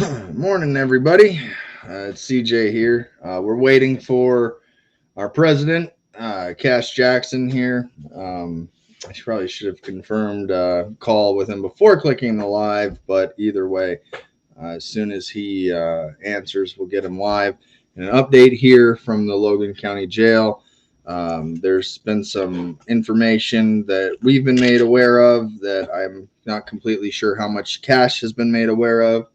Morning, everybody. It's CJ here. We're waiting for our president, Kash Jackson here. I probably should have confirmed call with him before clicking the live, but either way, as soon as he answers, we'll get him live. And an update here from the Logan County Jail. There's been some information that we've been made aware of that I'm not completely sure how much Kash has been made aware of.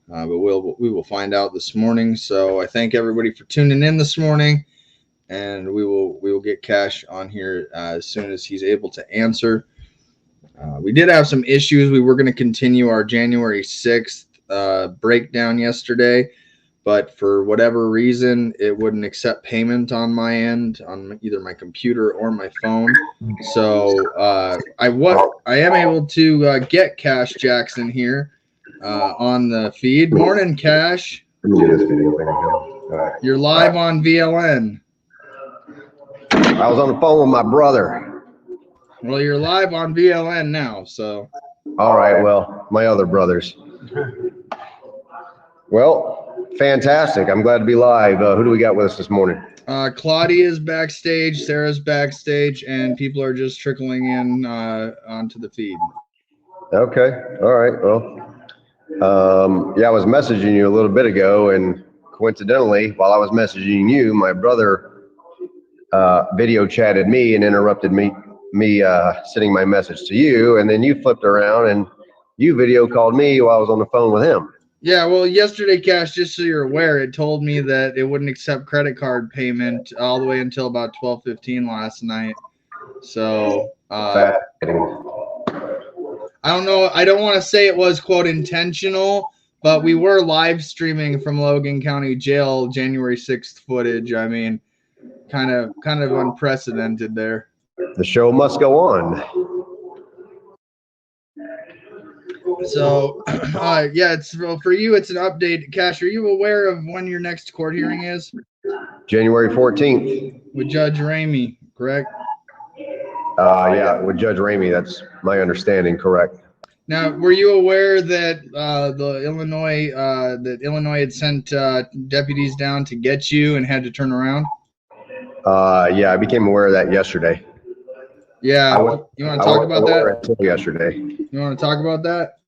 But we will find out this morning. So I thank everybody for tuning in this morning, and we will get Kash on here as soon as he's able to answer. We did have some issues. We were going to continue our January 6th breakdown yesterday, but for whatever reason, it wouldn't accept payment on my end, on either my computer or my phone. So I am able to get Kash Jackson here on the feed. Morning, Kash. Let me do this video. There we go. All right. You're live on VLN. I was on the phone with my brother. Well, you're live on VLN now, so. All right, well, my other brothers. Well, fantastic. I'm glad to be live. Who do we got with us this morning? Claudia's backstage, Sarah's backstage, and people are just trickling in onto the feed. Okay. All right. Well, yeah, I was messaging you a little bit ago, and coincidentally, while I was messaging you, my brother video chatted me and interrupted me sending my message to you, and then you flipped around and you video called me while I was on the phone with him. Yeah, well, yesterday, Kash, just so you're aware, it told me that it wouldn't accept credit card payment all the way until about 12:15 last night. So I don't know. I don't want to say it was, quote, intentional, but we were live streaming from Logan County Jail January 6th footage. I mean, kind of unprecedented there. The show must go on. So, yeah, for you, it's an update. Kash, are you aware of when your next court hearing is? January 14th. With Judge Ramey, correct? Yeah, with Judge Ramey, that's my understanding, correct. Now, were you aware that Illinois had sent deputies down to get you and had to turn around? Yeah, I became aware of that yesterday. Yeah, you want to talk about that? Until yesterday. You want to talk about that?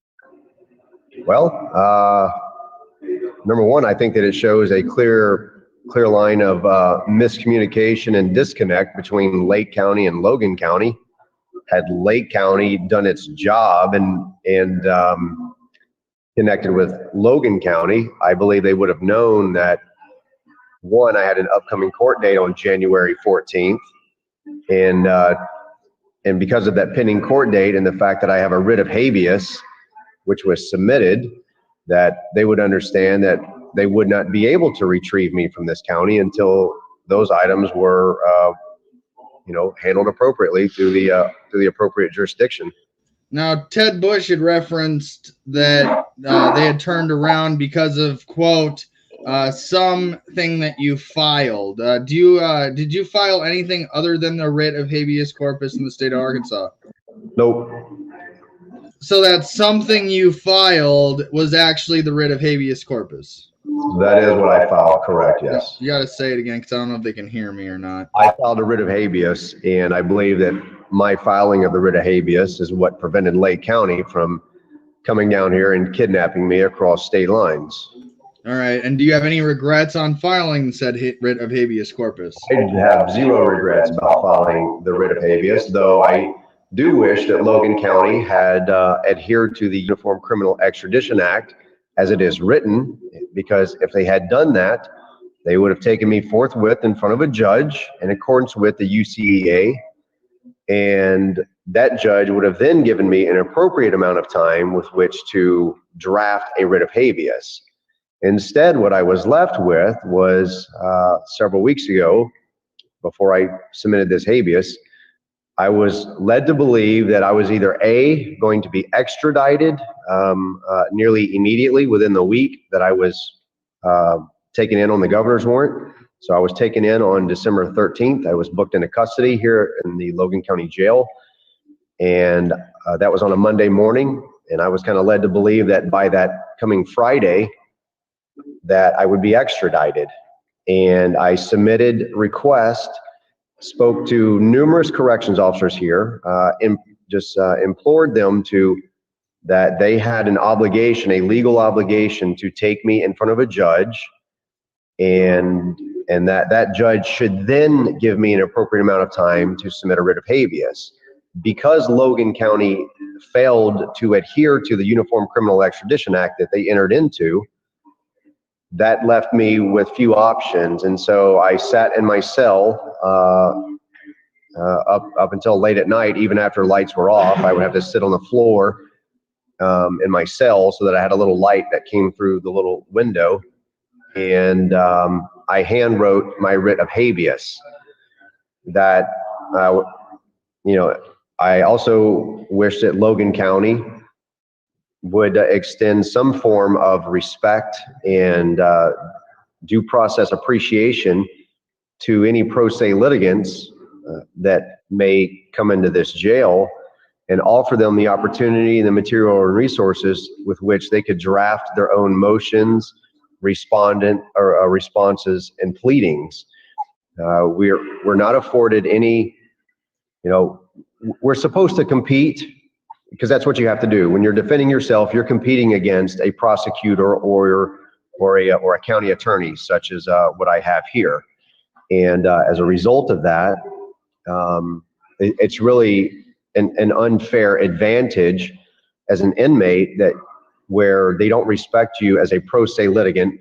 Well, number one, I think that it shows a clear line of miscommunication and disconnect between Lake County and Logan County. Had Lake County done its job and connected with Logan County, I believe they would have known that, one, I had an upcoming court date on January 14th, and because of that pending court date and the fact that I have a writ of habeas, which was submitted, that they would understand that they would not be able to retrieve me from this county until those items were, handled appropriately through the appropriate jurisdiction. Now, Ted Bush had referenced that they had turned around because of, quote, something that you filed. Did you file anything other than the writ of habeas corpus in the state of Arkansas? Nope. So that something you filed was actually the writ of habeas corpus. That is what I filed, correct, yes. You got to say it again because I don't know if they can hear me or not. I filed a writ of habeas, and I believe that my filing of the writ of habeas is what prevented Lake County from coming down here and kidnapping me across state lines. All right, and do you have any regrets on filing said writ of habeas corpus? I have zero regrets about filing the writ of habeas, though I do wish that Logan County had adhered to the Uniform Criminal Extradition Act as it is written, because if they had done that, they would have taken me forthwith in front of a judge in accordance with the UCEA, and that judge would have then given me an appropriate amount of time with which to draft a writ of habeas. Instead, what I was left with was several weeks ago, before I submitted this habeas, I was led to believe that I was either A, going to be extradited nearly immediately within the week that I was taken in on the governor's warrant. So I was taken in on December 13th. I was booked into custody here in the Logan County Jail. And that was on a Monday morning. And I was kind of led to believe that by that coming Friday that I would be extradited. And I submitted request, spoke to numerous corrections officers here, and just implored them that they had an obligation, a legal obligation to take me in front of a judge, and that judge should then give me an appropriate amount of time to submit a writ of habeas. Because Logan County failed to adhere to the Uniform Criminal Extradition Act that they entered into, that left me with few options. And so I sat in my cell up until late at night. Even after lights were off, I would have to sit on the floor in my cell so that I had a little light that came through the little window. And I hand wrote my writ of habeas that, I also wish that Logan County would extend some form of respect and due process appreciation to any pro se litigants that may come into this jail, and offer them the opportunity and the material and resources with which they could draft their own motions, responses, and pleadings. We're not afforded any, we're supposed to compete, because that's what you have to do. When you're defending yourself, you're competing against a prosecutor or a county attorney, such as what I have here. And as a result of that, it's really an unfair advantage as an inmate where they don't respect you as a pro se litigant.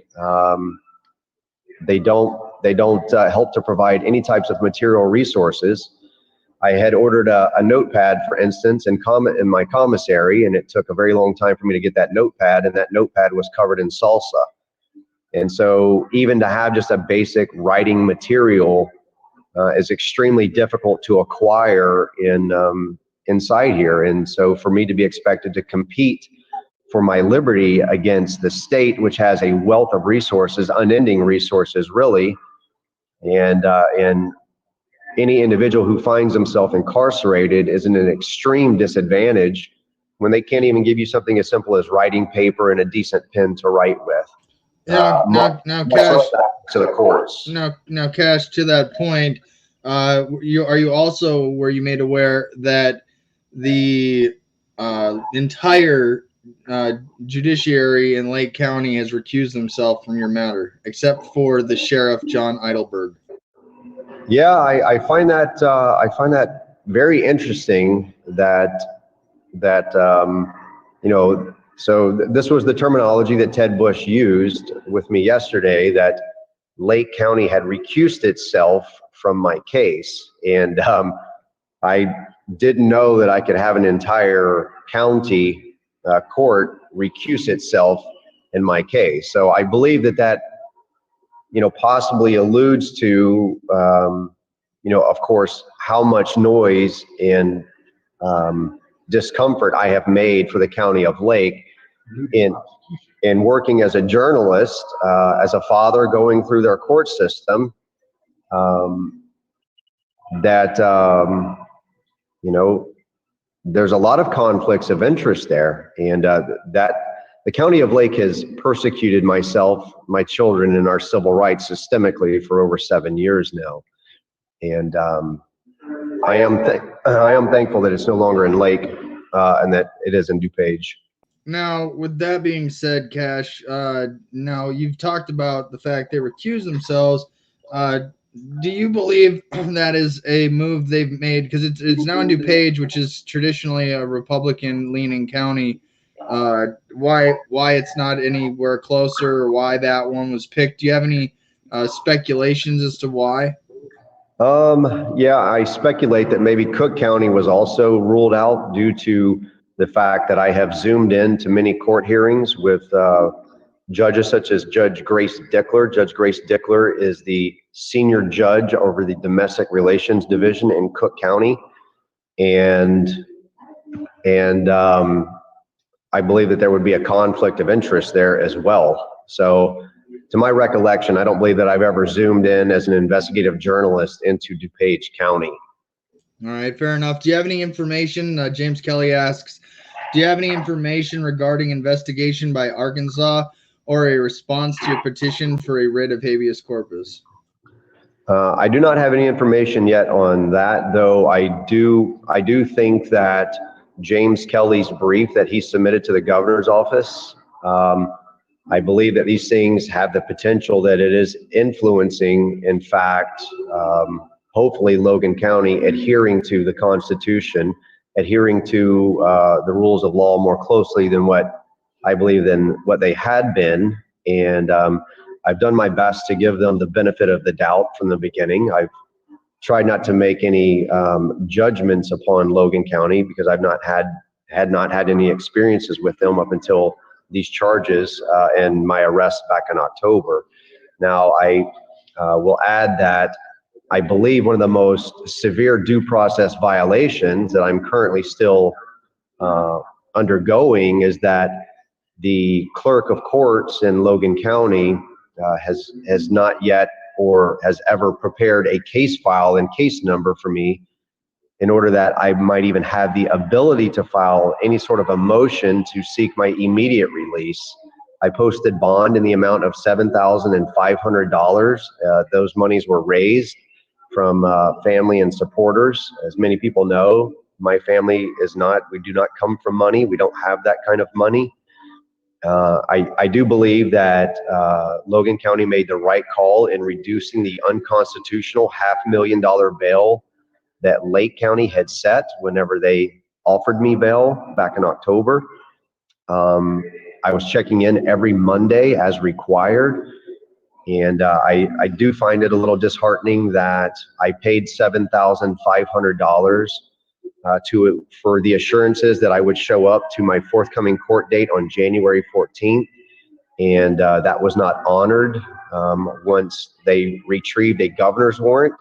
They don't help to provide any types of material resources. I had ordered a notepad, for instance, in my commissary, and it took a very long time for me to get that notepad, and that notepad was covered in salsa. And so even to have just a basic writing material is extremely difficult to acquire inside here. And so for me to be expected to compete for my liberty against the state, which has a wealth of resources, unending resources, really, and any individual who finds himself incarcerated is in an extreme disadvantage when they can't even give you something as simple as writing paper and a decent pen to write with. Now, Kash, to the courts. Now, Kash, to that point, are you also, were you made aware that the entire judiciary in Lake County has recused themselves from your matter, except for the sheriff, John Eidelberg? Yeah, I find that very interesting so this was the terminology that Ted Bush used with me yesterday, that Lake County had recused itself from my case. And I didn't know that I could have an entire county court recuse itself in my case. So I believe that possibly alludes to, of course, how much noise and discomfort I have made for the county of Lake in working as a journalist, as a father going through their court system, there's a lot of conflicts of interest there, and that the county of Lake has persecuted myself, my children, and our civil rights systemically for over 7 years now. And I am thankful that it's no longer in Lake and that it is in DuPage. Now, with that being said, Kash, now you've talked about the fact they recuse themselves. Do you believe that is a move they've made? Because it's now in DuPage, which is traditionally a Republican-leaning county. Why it's not anywhere closer, or why that one was picked? Do you have any speculations as to why? Yeah, I speculate that maybe Cook County was also ruled out due to the fact that I have zoomed in to many court hearings with judges such as Judge Grace Dickler. Judge Grace Dickler is the senior judge over the Domestic Relations Division in Cook County. And I believe that there would be a conflict of interest there as well. So to my recollection, I don't believe that I've ever zoomed in as an investigative journalist into DuPage County. All right, fair enough. Do you have any information? James Kelly asks, Do you have any information regarding investigation by Arkansas or a response to your petition for a writ of habeas corpus? I do not have any information yet on that, though I do think that James Kelly's brief that he submitted to the governor's office, I believe that these things have the potential that it is influencing, in fact, hopefully Logan County adhering to the Constitution, adhering to the rules of law more closely than what I believe than what they had been. And I've done my best to give them the benefit of the doubt from the beginning. I've tried not to make any judgments upon Logan County because I've not had any experiences with them up until these charges and my arrest back in October. Now, I will add that I believe one of the most severe due process violations that I'm currently still undergoing is that the clerk of courts in Logan County has not yet or has ever prepared a case file and case number for me in order that I might even have the ability to file any sort of a motion to seek my immediate release. I posted bond in the amount of $7,500. Those monies were raised from family and supporters. As many people know, my family we do not come from money. We don't have that kind of money. I do believe that Logan County made the right call in reducing the unconstitutional $500,000 bail that Lake County had set whenever they offered me bail back in October. I was checking in every Monday as required, and I do find it a little disheartening that I paid $7,500 for the assurances that I would show up to my forthcoming court date on January 14th, and that was not honored once they retrieved a governor's warrant.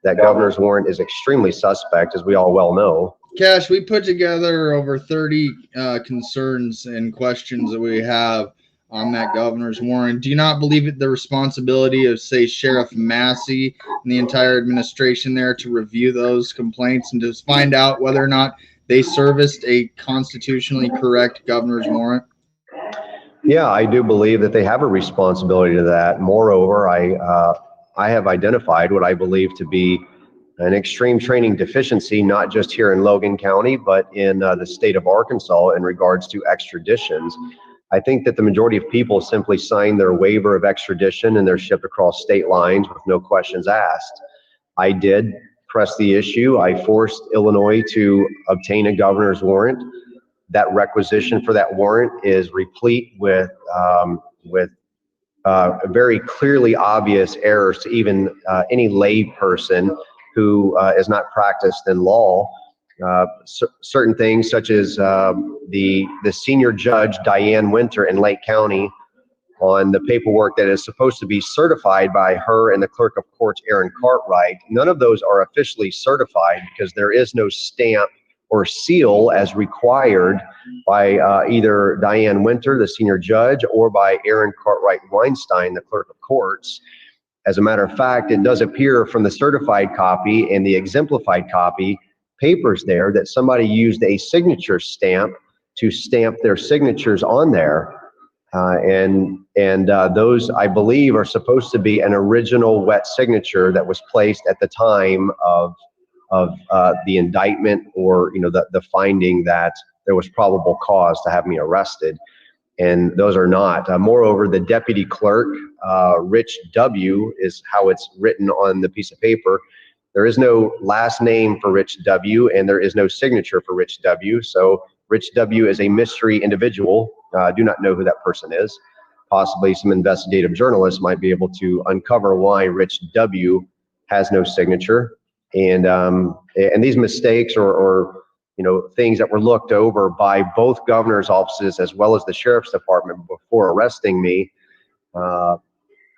That governor's warrant is extremely suspect, as we all well know. Kash, we put together over 30 concerns and questions that we have on that governor's warrant. Do you not believe it the responsibility of, say, Sheriff Massey and the entire administration there to review those complaints and to find out whether or not they serviced a constitutionally correct governor's warrant? Yeah, I do believe that they have a responsibility to that. Moreover, I have identified what I believe to be an extreme training deficiency, not just here in Logan County, but in the state of Arkansas in regards to extraditions. I think that the majority of people simply sign their waiver of extradition and they're shipped across state lines with no questions asked. I did press the issue. I forced Illinois to obtain a governor's warrant. That requisition for that warrant is replete with very clearly obvious errors to even any lay person who is not practiced in law. Certain things such as the senior judge, Diane Winter in Lake County, on the paperwork that is supposed to be certified by her and the clerk of courts, Aaron Cartwright. None of those are officially certified because there is no stamp or seal as required by either Diane Winter, the senior judge, or by Aaron Cartwright Weinstein, the clerk of courts. As a matter of fact, it does appear from the certified copy and the exemplified copy papers there that somebody used a signature stamp to stamp their signatures on there. Those, I believe, are supposed to be an original wet signature that was placed at the time of the indictment, or the finding that there was probable cause to have me arrested. And those are not. Moreover, the deputy clerk, Rich W., is how it's written on the piece of paper. There is no last name for Rich W., and there is no signature for Rich W. So Rich W. is a mystery individual. Do not know who that person is. Possibly some investigative journalists might be able to uncover why Rich W. has no signature. And these mistakes or things that were looked over by both governor's offices as well as the sheriff's department before arresting me,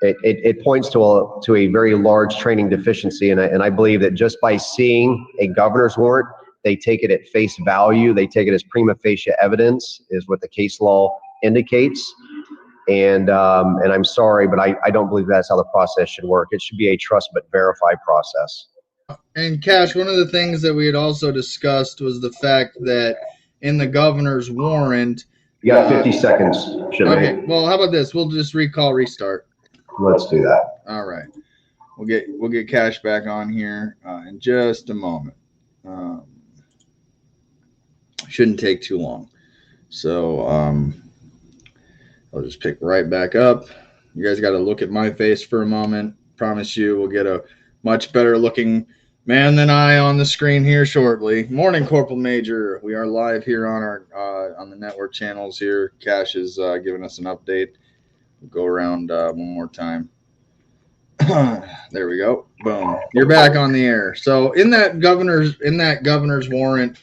it points to a very large training deficiency. And I believe that just by seeing a governor's warrant, they take it at face value. They take it as prima facie evidence, is what the case law indicates. And I'm sorry, but I don't believe that's how the process should work. It should be a trust but verify process. And Kash, one of the things that we had also discussed was the fact that in the governor's warrant. You got 50 seconds, Shimei. Okay, well, how about this? We'll just restart. Let's do that. All right. We'll get Kash back on here in just a moment. Shouldn't take too long. So I'll just pick right back up. You guys got to look at my face for a moment. Promise you we'll get a much better looking man than I on the screen here shortly. Morning, Corporal Major. We are live here on our on the network channels here. Kash is giving us an update. We'll go around one more time. There we go. Boom. You're back on the air. So in that governor's warrant,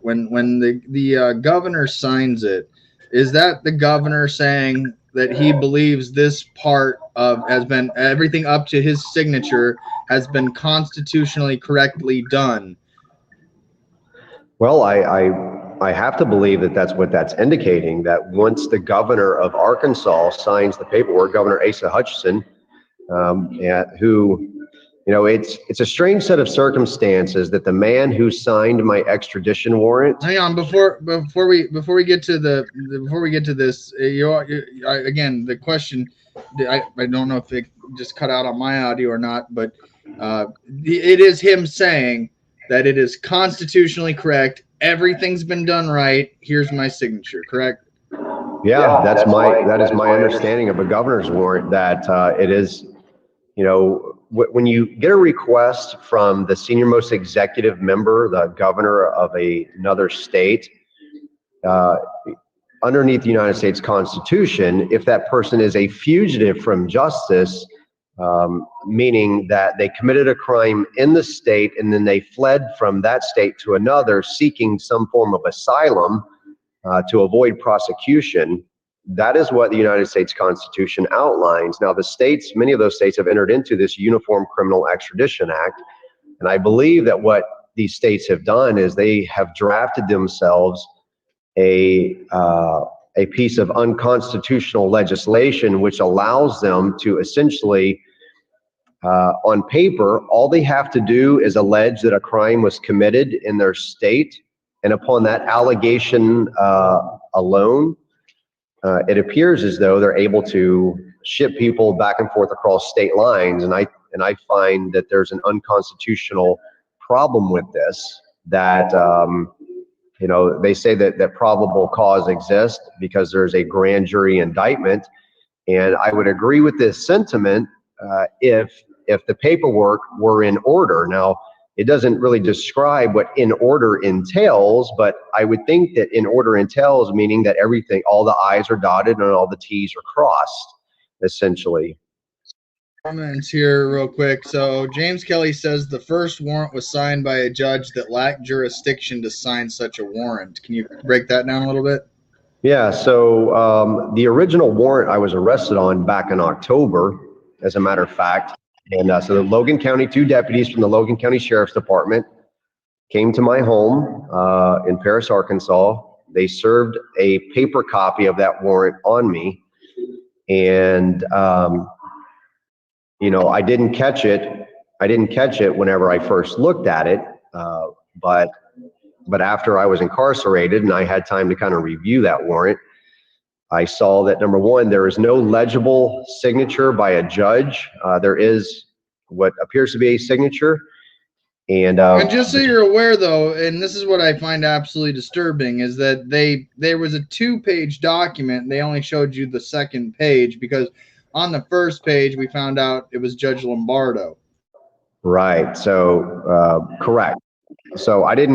when the governor signs it, is that the governor saying that he believes this part of has been everything up to his signature has been constitutionally correctly done? Well, I have to believe that that's what that's indicating, that once the governor of Arkansas signs the paperwork, Governor Asa Hutchinson, who, you know, it's a strange set of circumstances that the man who signed my extradition warrant. Hang on, before we get to this, again, the question, I don't know if it just cut out on my audio or not, but it is him saying that it is constitutionally correct. Everything's been done right. Here's my signature. Correct? Yeah, that is my understanding of a governor's warrant, that it is, you know, when you get a request from the senior most executive member, the governor of another state, underneath the United States Constitution, if that person is a fugitive from justice, meaning that they committed a crime in the state and then they fled from that state to another seeking some form of asylum to avoid prosecution, that is what the United States Constitution outlines. Now, the states, many of those states have entered into this Uniform Criminal Extradition Act. And I believe that what these states have done is they have drafted themselves a piece of unconstitutional legislation which allows them to essentially, on paper, all they have to do is allege that a crime was committed in their state. And upon that allegation alone, it appears as though they're able to ship people back and forth across state lines. And I find that there's an unconstitutional problem with this, that you know, they say that probable cause exists because there's a grand jury indictment. And I would agree with this sentiment if the paperwork were in order. Now, it doesn't really describe what in order entails, but I would think that in order entails meaning that everything, all the I's are dotted and all the T's are crossed, essentially. Comments here real quick. So James Kelly says the first warrant was signed by a judge that lacked jurisdiction to sign such a warrant. Can you break that down a little bit? Yeah, so the original warrant I was arrested on back in October, as a matter of fact. And so the Logan County, 2 deputies from the Logan County Sheriff's Department came to my home in Paris, Arkansas. They served a paper copy of that warrant on me. And, you know, I didn't catch it. Whenever I first looked at it. But after I was incarcerated and I had time to kind of review that warrant, I saw that, number one, there is no legible signature by a judge. There is what appears to be a signature. And just so you're aware, though, and this is what I find absolutely disturbing, is that there was a 2-page document. They only showed you the second page because on the first page, we found out it was Judge Lombardo. Right. So, correct. So I did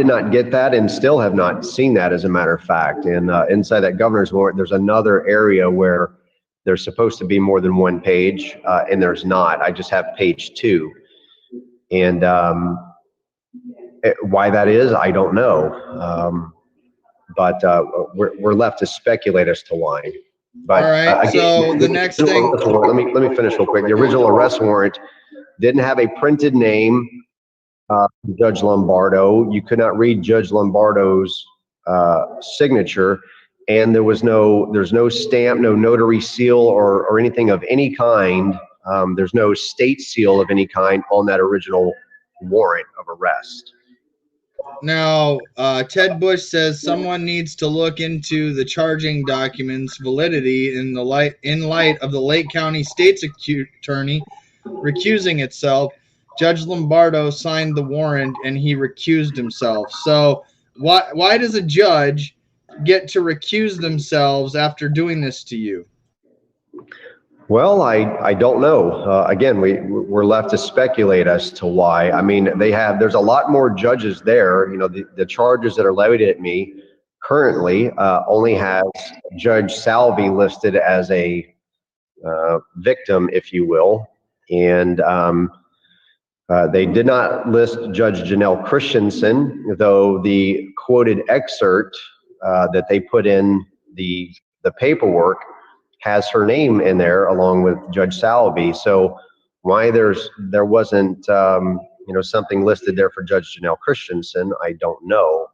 not get that and still have not seen that, as a matter of fact. And inside that governor's warrant, there's another area where there's supposed to be more than 1 page, and there's not. I just have page 2. And why that is, I don't know. But we're left to speculate as to why. But, all right. So the next thing. Let me finish real quick. The original arrest warrant didn't have a printed name. Judge Lombardo. You could not read Judge Lombardo's signature, and there's no stamp, no notary seal or anything of any kind. There's no state seal of any kind on that original warrant of arrest. Now, Ted Bush says someone needs to look into the charging documents' validity in light of the Lake County State's attorney recusing itself. Judge Lombardo signed the warrant and he recused himself. So, why does a judge get to recuse themselves after doing this to you? Well, I don't know. Again, we're left to speculate as to why. I mean, there's a lot more judges there. You know, the charges that are levied at me currently only has Judge Salvi listed as a victim, if you will. And they did not list Judge Janelle Christensen, though the quoted excerpt that they put in the paperwork has her name in there along with Judge Salvi. So why there wasn't something listed there for Judge Janelle Christensen, I don't know.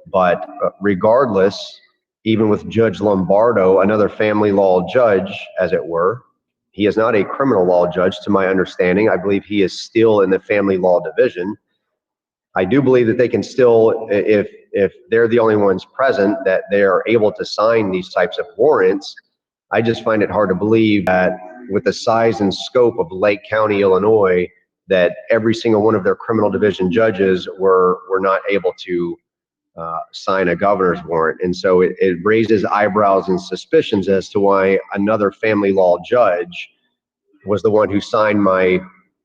But regardless, even with Judge Lombardo, another family law judge, as it were, he is not a criminal law judge, to my understanding. I believe he is still in the family law division. I do believe that they can still, if they're the only ones present, that they are able to sign these types of warrants. I just find it hard to believe that with the size and scope of Lake County, Illinois, that every single one of their criminal division judges were not able to sign a governor's warrant. And so it raises eyebrows and suspicions as to why another family law judge was the one who signed my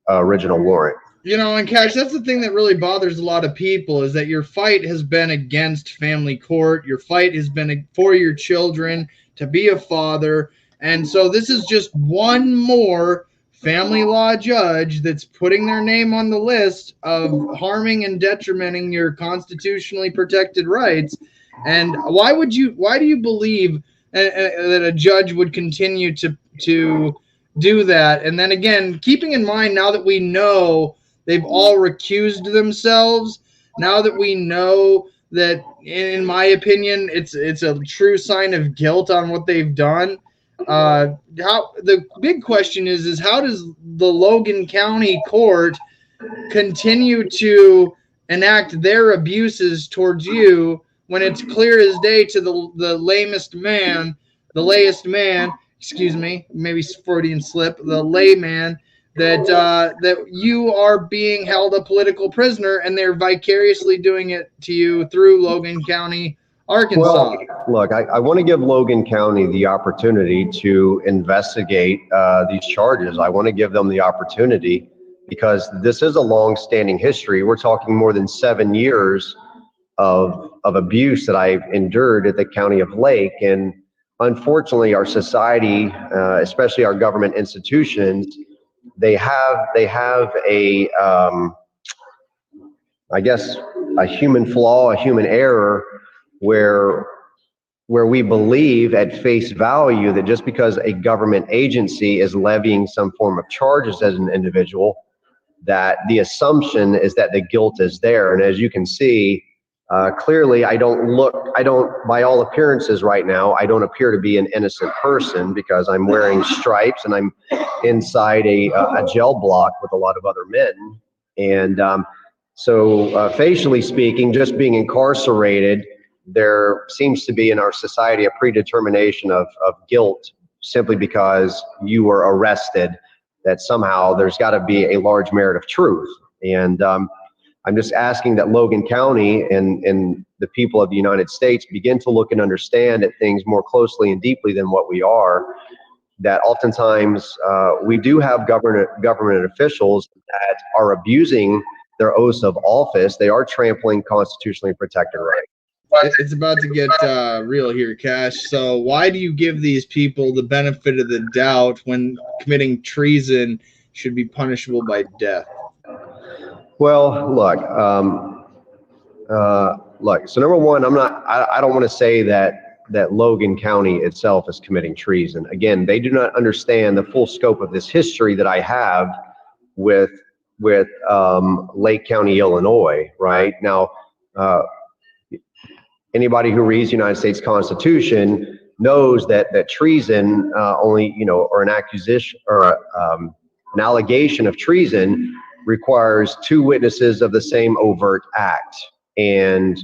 original warrant. You know, and Kash, that's the thing that really bothers a lot of people, is that your fight has been against family court. Your fight has been for your children, to be a father. And so this is just one more family law judge that's putting their name on the list of harming and detrimenting your constitutionally protected rights. And why do you believe that a judge would continue to do that? And then again, keeping in mind, now that we know they've all recused themselves, now that we know that, in my opinion, it's a true sign of guilt on what they've done. How the big question is how does the Logan County Court continue to enact their abuses towards you when it's clear as day to the layest man, excuse me, maybe Freudian slip, the layman, that you are being held a political prisoner, and they're vicariously doing it to you through Logan County, Arkansas? Well, look, I want to give Logan County the opportunity to investigate these charges. I want to give them the opportunity because this is a long-standing history. We're talking more than 7 years of abuse that I've endured at the County of Lake. And unfortunately, our society, especially our government institutions, they have a I guess a human flaw, a human error, where we believe at face value that just because a government agency is levying some form of charges as an individual, that the assumption is that the guilt is there. And as you can see, clearly I don't, by all appearances right now, I don't appear to be an innocent person because I'm wearing stripes and I'm inside a jail block with a lot of other men. And so facially speaking, just being incarcerated, there seems to be in our society a predetermination of guilt simply because you were arrested, that somehow there's got to be a large merit of truth. And I'm just asking that Logan County and the people of the United States begin to look and understand at things more closely and deeply than what we are. That oftentimes we do have government officials that are abusing their oaths of office. They are trampling constitutionally protected rights. It's about to get real here, Kash. So why do you give these people the benefit of the doubt when committing treason should be punishable by death? Well, look, so number one, I don't want to say that Logan County itself is committing treason. Again, they do not understand the full scope of this history that I have with Lake County, Illinois, right? Now, anybody who reads the United States Constitution knows that treason only, or an accusation or an allegation of treason requires two witnesses of the same overt act. And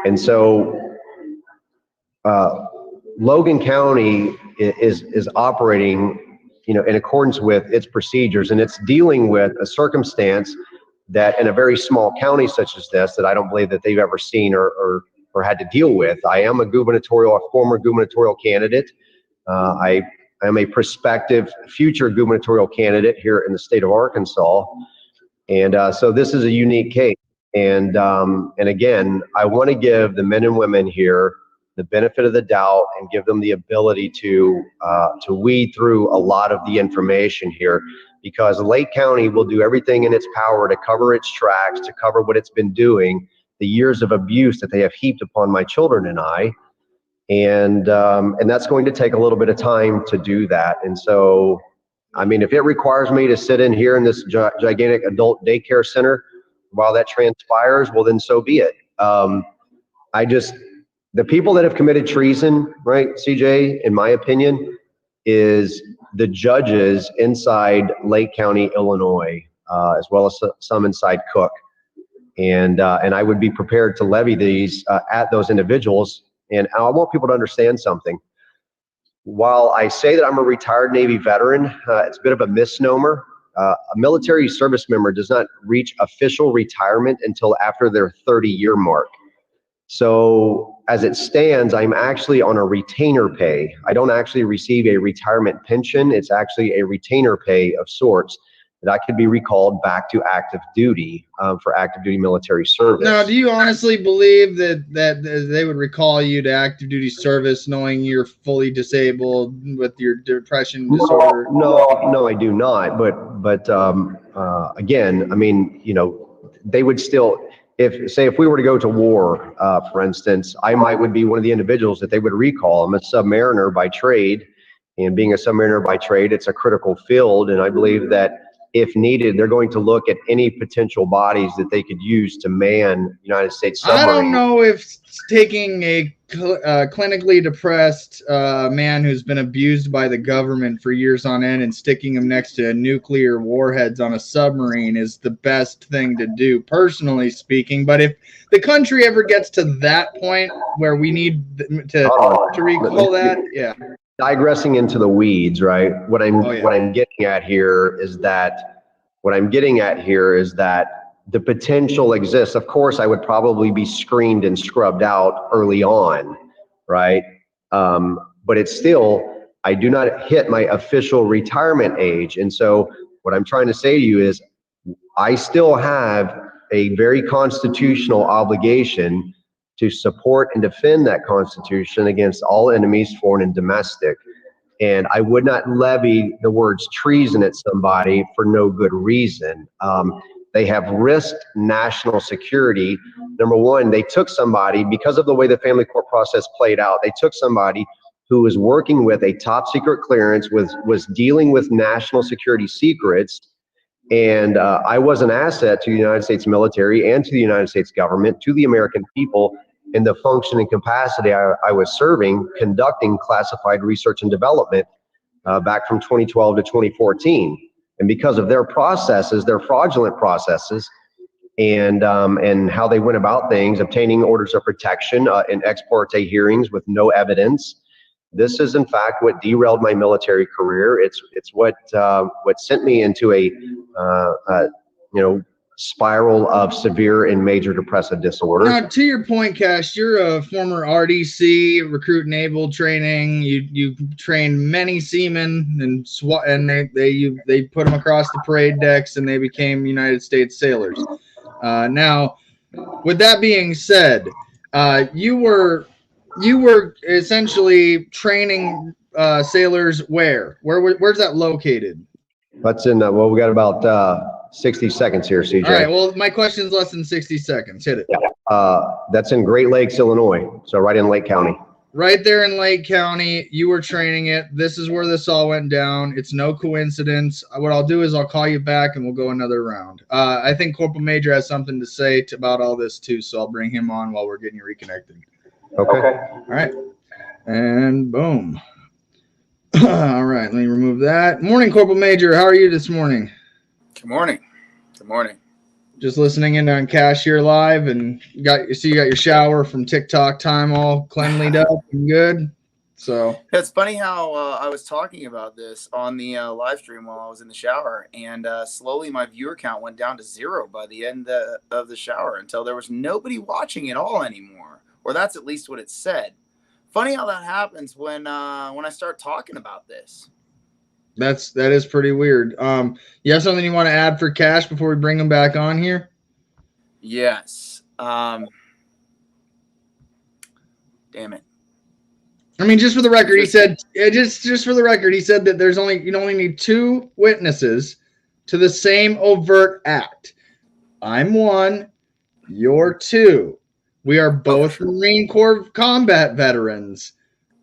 and so Logan County is operating, in accordance with its procedures, and it's dealing with a circumstance that in a very small county such as this, that I don't believe that they've ever seen or had to deal with. I am a former gubernatorial candidate. I am a prospective future gubernatorial candidate here in the state of Arkansas. And so this is a unique case. And again, I want to give the men and women here the benefit of the doubt and give them the ability to weed through a lot of the information here, because Lake County will do everything in its power to cover its tracks, to cover what it's been doing, the years of abuse that they have heaped upon my children and I. And that's going to take a little bit of time to do that. And so, I mean, if it requires me to sit in here in this gigantic adult daycare center while that transpires, well, then so be it. The people that have committed treason, right, CJ, in my opinion, is the judges inside Lake County, Illinois, as well as some inside Cook. And I would be prepared to levy these at those individuals. And I want people to understand something. While I say that I'm a retired Navy veteran, it's a bit of a misnomer. A military service member does not reach official retirement until after their 30-year mark. So as it stands, I'm actually on a retainer pay. I don't actually receive a retirement pension. It's actually a retainer pay of sorts that I could be recalled back to active duty for active duty military service. Now, do you honestly believe that they would recall you to active duty service knowing you're fully disabled with your depression disorder? No, I do not. But again, I mean, they would still, if we were to go to war, for instance, I would be one of the individuals that they would recall. I'm a submariner by trade, and being a submariner by trade, it's a critical field. And I believe that if needed, they're going to look at any potential bodies that they could use to man United States submarines. I don't know if taking a clinically depressed man who's been abused by the government for years on end and sticking him next to nuclear warheads on a submarine is the best thing to do, personally speaking. But if the country ever gets to that point where we need to recall that, yeah. Digressing into the weeds, right? What I'm getting at here is that the potential exists. Of course, I would probably be screened and scrubbed out early on, right? But it's still, I do not hit my official retirement age. And so what I'm trying to say to you is I still have a very constitutional obligation to support and defend that Constitution against all enemies, foreign and domestic. And I would not levy the words treason at somebody for no good reason. They have risked national security. Number one, they took somebody, because of the way the family court process played out, they took somebody who was working with a top secret clearance, was dealing with national security secrets. And I was an asset to the United States military and to the United States government, to the American people, in the function and capacity I was serving, conducting classified research and development back from 2012 to 2014. And because of their processes, their fraudulent processes, and how they went about things, obtaining orders of protection in ex parte hearings with no evidence, this is in fact what derailed my military career. It's what sent me into a spiral of severe and major depressive disorder. Now, to your point, Kash, you're a former RDC, recruit naval training. You trained many seamen and they put them across the parade decks and they became United States sailors. Now, with that being said, you were essentially training sailors where? Where's that located? That's in well, we got about 60 seconds here, CJ. All right, well, my question's less than 60 seconds. Hit it. Yeah. That's in Great Lakes, Illinois. So right in Lake County. Right there in Lake County, you were training it. This is where this all went down. It's no coincidence. What I'll do is I'll call you back and we'll go another round. I think Corporal Major has something to say about all this too, so I'll bring him on while we're getting you reconnected. Okay. All right. And boom. All right, let me remove that. Morning, Corporal Major. How are you this morning? Good morning. Good morning. Just listening in on Cash here live, and you got your shower from TikTok time all cleanlied up and good. So It's funny how I was talking about this on the live stream while I was in the shower, and slowly my viewer count went down to 0 by the end of the shower until there was nobody watching at all anymore, or that's at least what it said. Funny how that happens when I start talking about this. that is pretty weird. You have something you want to add for Cash before we bring him back on here? Yes. Damn it. I mean, just for the record, he said just for the record, he said that you only need 2 witnesses to the same overt act. I'm 1, you're 2. We are both Marine Corps combat veterans.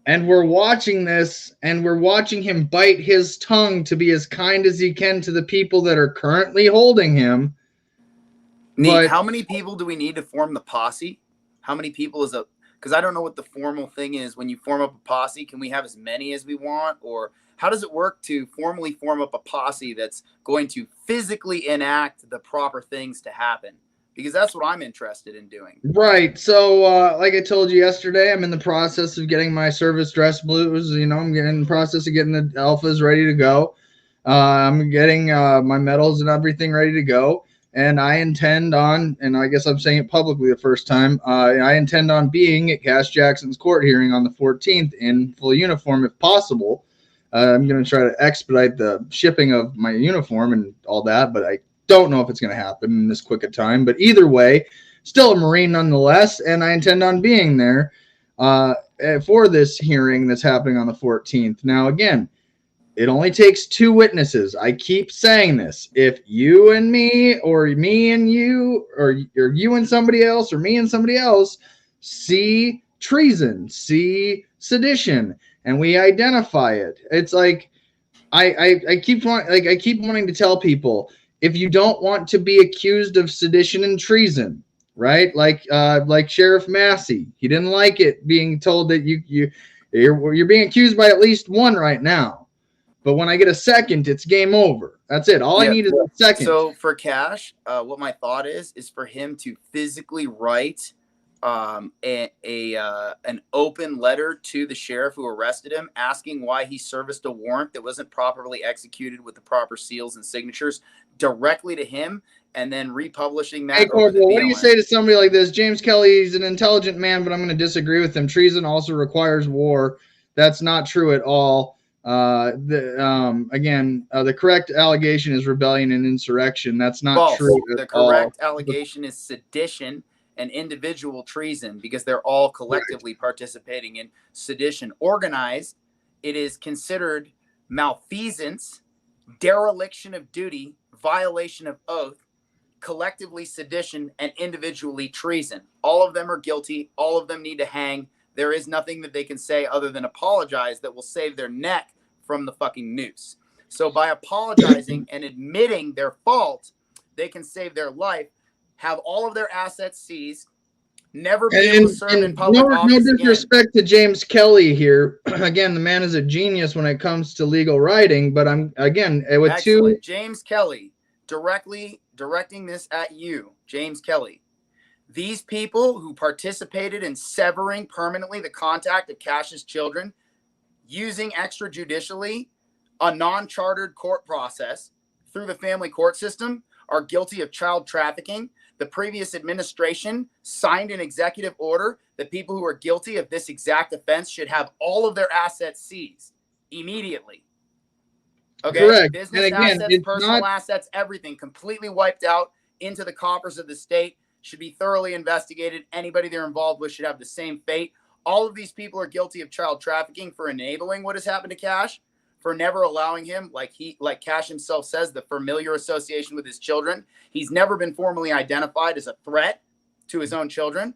And we're watching this, and we're watching him bite his tongue to be as kind as he can to the people that are currently holding him. But how many people do we need to form the posse? How many people is because I don't know what the formal thing is. When you form up a posse, can we have as many as we want? Or how does it work to formally form up a posse that's going to physically enact the proper things to happen? Because that's what I'm interested in doing. Right. So, like I told you yesterday, I'm in the process of getting my service dress blues. I'm getting in the process of getting the alphas ready to go. I'm getting my medals and everything ready to go. And I intend on, and I guess I'm saying it publicly the first time, I intend on being at Cash Jackson's court hearing on the 14th in full uniform if possible. I'm going to try to expedite the shipping of my uniform and all that, but I don't know if it's going to happen in this quick a time. But either way, still a Marine nonetheless, and I intend on being there for this hearing that's happening on the 14th. Now, again, it only takes 2 witnesses. I keep saying this. If you and me, or me and you, or you and somebody else, or me and somebody else see treason, see sedition, and we identify it, it's like I keep wanting to tell people, if you don't want to be accused of sedition and treason, right? Like Sheriff Massey, he didn't like it being told that you're being accused by at least 1 right now. But when I get a second, it's game over. That's it. All I need is a second. So for Cash, what my thought is for him to physically write an open letter to the sheriff who arrested him, asking why he serviced a warrant that wasn't properly executed with the proper seals and signatures directly to him, and then republishing that. Hey, Corporal, what do you say to somebody like this? James Kelly is an intelligent man, but I'm going to disagree with him. Treason also requires war. That's not true at all. The correct allegation is rebellion and insurrection. That's not false. True. The correct allegation is sedition and individual treason, because they're all collectively participating in sedition. Organized, it is considered malfeasance, dereliction of duty, violation of oath, collectively sedition, and individually treason. All of them are guilty. All of them need to hang. There is nothing that they can say other than apologize that will save their neck from the fucking noose. So by apologizing and admitting their fault, they can save their life, have all of their assets seized, never be able to serve in public office. No disrespect to James Kelly here. Again, the man is a genius when it comes to legal writing, but I'm again with Excellent. James Kelly, directly directing this at you, James Kelly. These people who participated in severing permanently the contact of Cash's children, using extrajudicially a non-chartered court process through the family court system, are guilty of child trafficking. The previous administration signed an executive order that people who are guilty of this exact offense should have all of their assets seized immediately. Okay? Correct. Business assets, personal assets, everything completely wiped out into the coffers of the state, should be thoroughly investigated. Anybody they're involved with should have the same fate. All of these people are guilty of child trafficking for enabling what has happened to Cash, for never allowing him, like Cash himself says, the familiar association with his children. He's never been formally identified as a threat to his own children.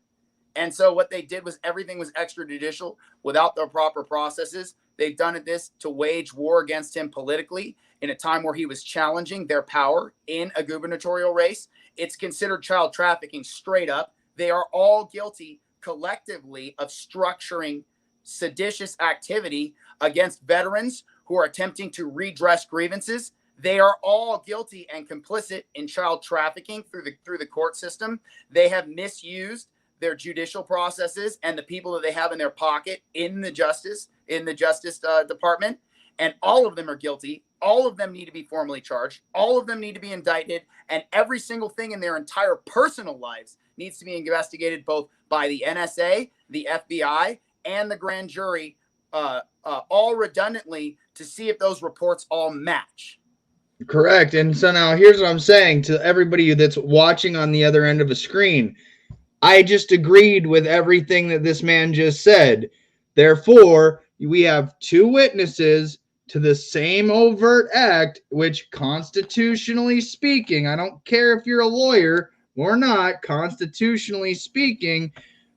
And so what they did was everything was extrajudicial without the proper processes. They've done this to wage war against him politically in a time where he was challenging their power in a gubernatorial race. It's considered child trafficking straight up. They are all guilty collectively of structuring seditious activity against veterans who are attempting to redress grievances. They are all guilty and complicit in child trafficking through the court system. They have misused their judicial processes and the people that they have in their pocket in the justice department. And all of them are guilty. All of them need to be formally charged. All of them need to be indicted. And every single thing in their entire personal lives needs to be investigated both by the NSA, the FBI, and the grand jury, all redundantly, to see if those reports all match. Correct. And so now here's what I'm saying to everybody that's watching on the other end of a screen. I just agreed with everything that this man just said. Therefore, we have two witnesses to the same overt act, which constitutionally speaking, I don't care if you're a lawyer or not, constitutionally speaking,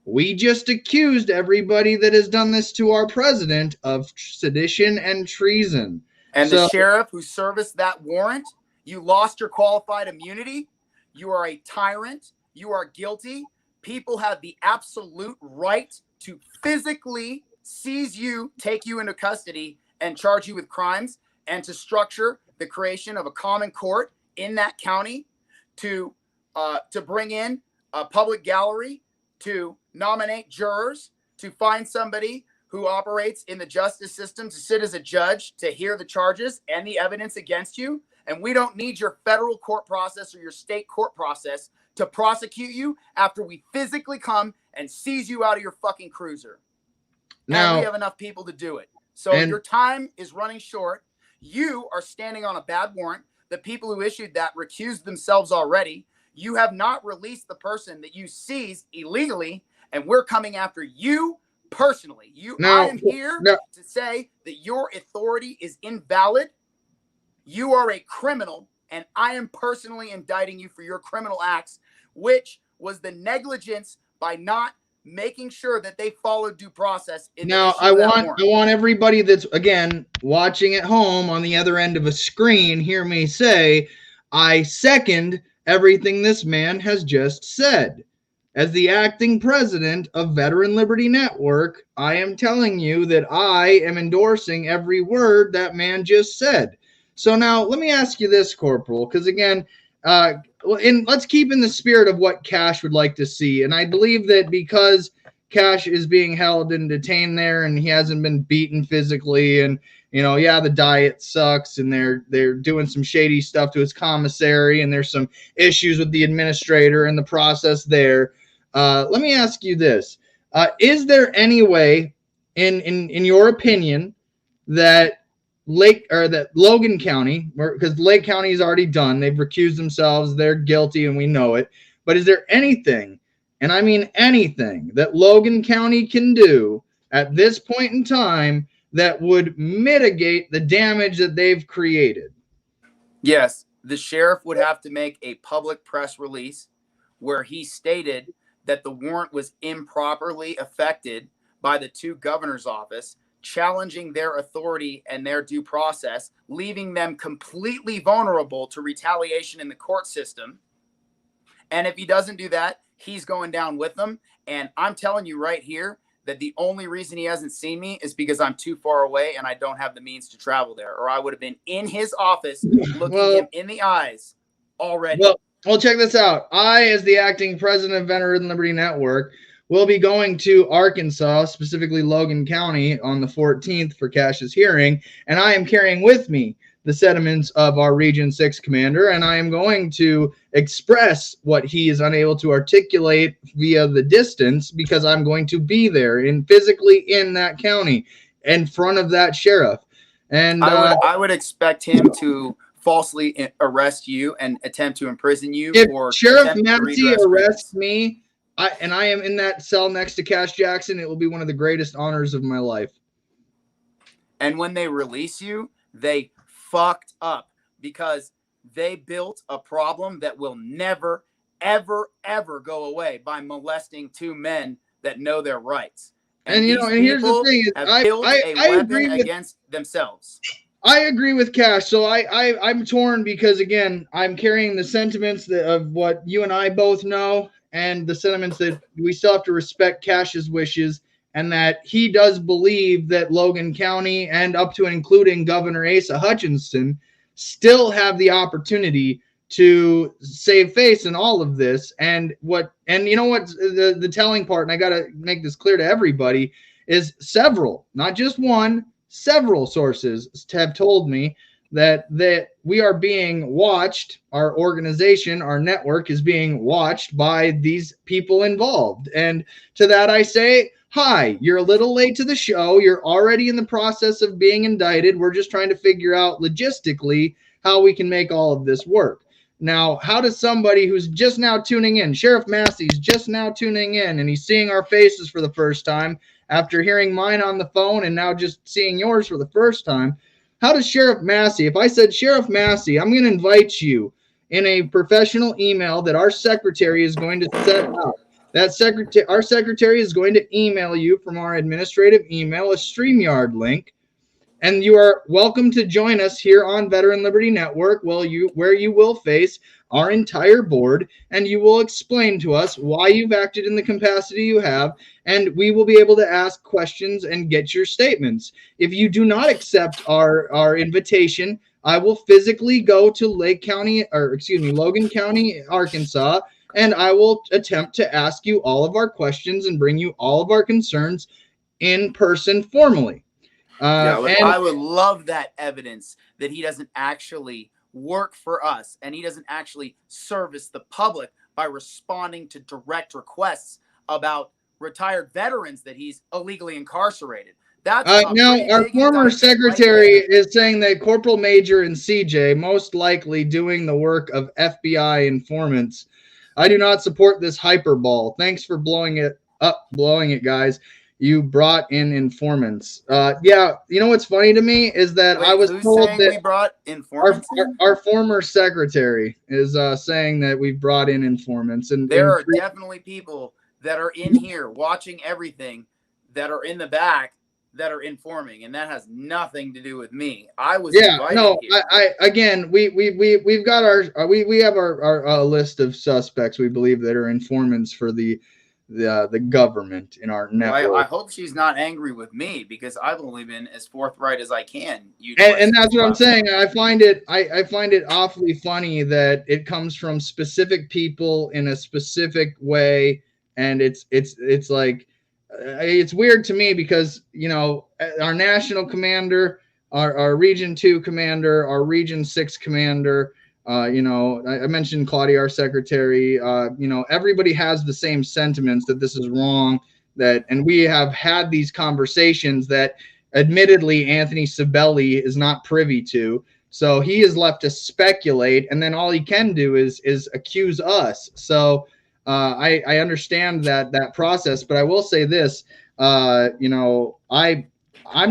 we just accused everybody that has done this to our president of sedition and treason. And the sheriff who serviced that warrant, you lost your qualified immunity. You are a tyrant. You are guilty. People have the absolute right to physically seize you, take you into custody, and charge you with crimes, and to structure the creation of a common court in that county to bring in a public gallery, to nominate jurors, to find somebody who operates in the justice system to sit as a judge to hear the charges and the evidence against you. And we don't need your federal court process or your state court process to prosecute you after we physically come and seize you out of your fucking cruiser. Now, and we have enough people to do it. So your time is running short. You are standing on a bad warrant. The people who issued that recused themselves already. You have not released the person that you seized illegally, and we're coming after you personally. I am here to say that your authority is invalid. You are a criminal, and I am personally indicting you for your criminal acts, which was the negligence by not making sure that they followed due process. Now, I want everybody that's, again, watching at home on the other end of a screen, hear me say, I second everything this man has just said. As the acting president of Veteran Liberty Network, I am telling you that I am endorsing every word that man just said. So now let me ask you this, Corporal, because again, let's keep in the spirit of what Kash would like to see. And I believe that because Kash is being held and detained there and he hasn't been beaten physically, and the diet sucks and they're doing some shady stuff to his commissary, and there's some issues with the administrator and the process there. Let me ask you this. Is there any way in your opinion that Logan County, because Lake County is already done, they've recused themselves, they're guilty, and we know it. But is there anything, and I mean anything, that Logan County can do at this point in time that would mitigate the damage that they've created? Yes, the sheriff would have to make a public press release where he stated that the warrant was improperly affected by the two governor's office, challenging their authority and their due process, leaving them completely vulnerable to retaliation in the court system. And if he doesn't do that, he's going down with them. And I'm telling you right here that the only reason he hasn't seen me is because I'm too far away and I don't have the means to travel there, or I would have been in his office looking him in the eyes already. Well, check this out. I, as the acting president of Veteran Liberty Network, will be going to Arkansas, specifically Logan County, on the 14th for Kash's hearing, and I am carrying with me the sentiments of our Region 6 commander, and I am going to express what he is unable to articulate via the distance, because I'm going to be there physically in that county in front of that sheriff. And I would expect him to falsely arrest you and attempt to imprison you. If Sheriff Massey arrests me, and I am in that cell next to Kash Jackson, it will be one of the greatest honors of my life. And when they release you, they fucked up, because they built a problem that will never, ever, ever go away by molesting two men that know their rights. And here's the thing: I agree against themselves. I agree with Kash. So I'm torn, because again, I'm carrying the sentiments of what you and I both know, and the sentiments that we still have to respect Kash's wishes, and that he does believe that Logan County, and up to and including Governor Asa Hutchinson, still have the opportunity to save face in all of this. And you know what, the telling part, and I got to make this clear to everybody, is several, not just one, several sources have told me that we are being watched. Our organization, our network is being watched by these people involved. And to that I say, hi, you're a little late to the show. You're already in the process of being indicted. We're just trying to figure out logistically how we can make all of this work. Now, how does somebody who's just now tuning in, Sheriff Massey's just now tuning in, and he's seeing our faces for the first time after hearing mine on the phone and now just seeing yours for the first time, how does Sheriff Massey, if I said, Sheriff Massey, I'm going to invite you in a professional email that our secretary is going to set up. Our secretary is going to email you from our administrative email a StreamYard link, and you are welcome to join us here on Veteran Liberty Network, where you will face our entire board, and you will explain to us why you've acted in the capacity you have, and we will be able to ask questions and get your statements. If you do not accept our invitation, I will physically go to Logan County, Arkansas, and I will attempt to ask you all of our questions and bring you all of our concerns in person formally. I would love that evidence that he doesn't actually work for us and he doesn't actually service the public by responding to direct requests about retired veterans that he's illegally incarcerated. That's now our former secretary is saying that Corporal Major and CJ most likely doing the work of FBI informants. I do not support this hyperbole. Thanks for blowing it, guys. You brought in informants. Yeah, you know what's funny to me is that I was told that we brought informants. Our former secretary is saying that we've brought in informants, and there are definitely people that are in here watching everything that are in the back that are informing, and that has nothing to do with me. I was invited here. We've got we have our list of suspects we believe that are informants for the government in our network. I hope she's not angry with me because I've only been as forthright as I can. And that's what I'm saying. I find it awfully funny that it comes from specific people in a specific way, and it's like it's weird to me because our national commander, our Region 2 commander, our Region 6 commander. I mentioned Claudia, our secretary. Everybody has the same sentiments that this is wrong. And we have had these conversations that, admittedly, Anthony Sabelli is not privy to. So he is left to speculate, and then all he can do is accuse us. So I understand that process, but I will say this. I'm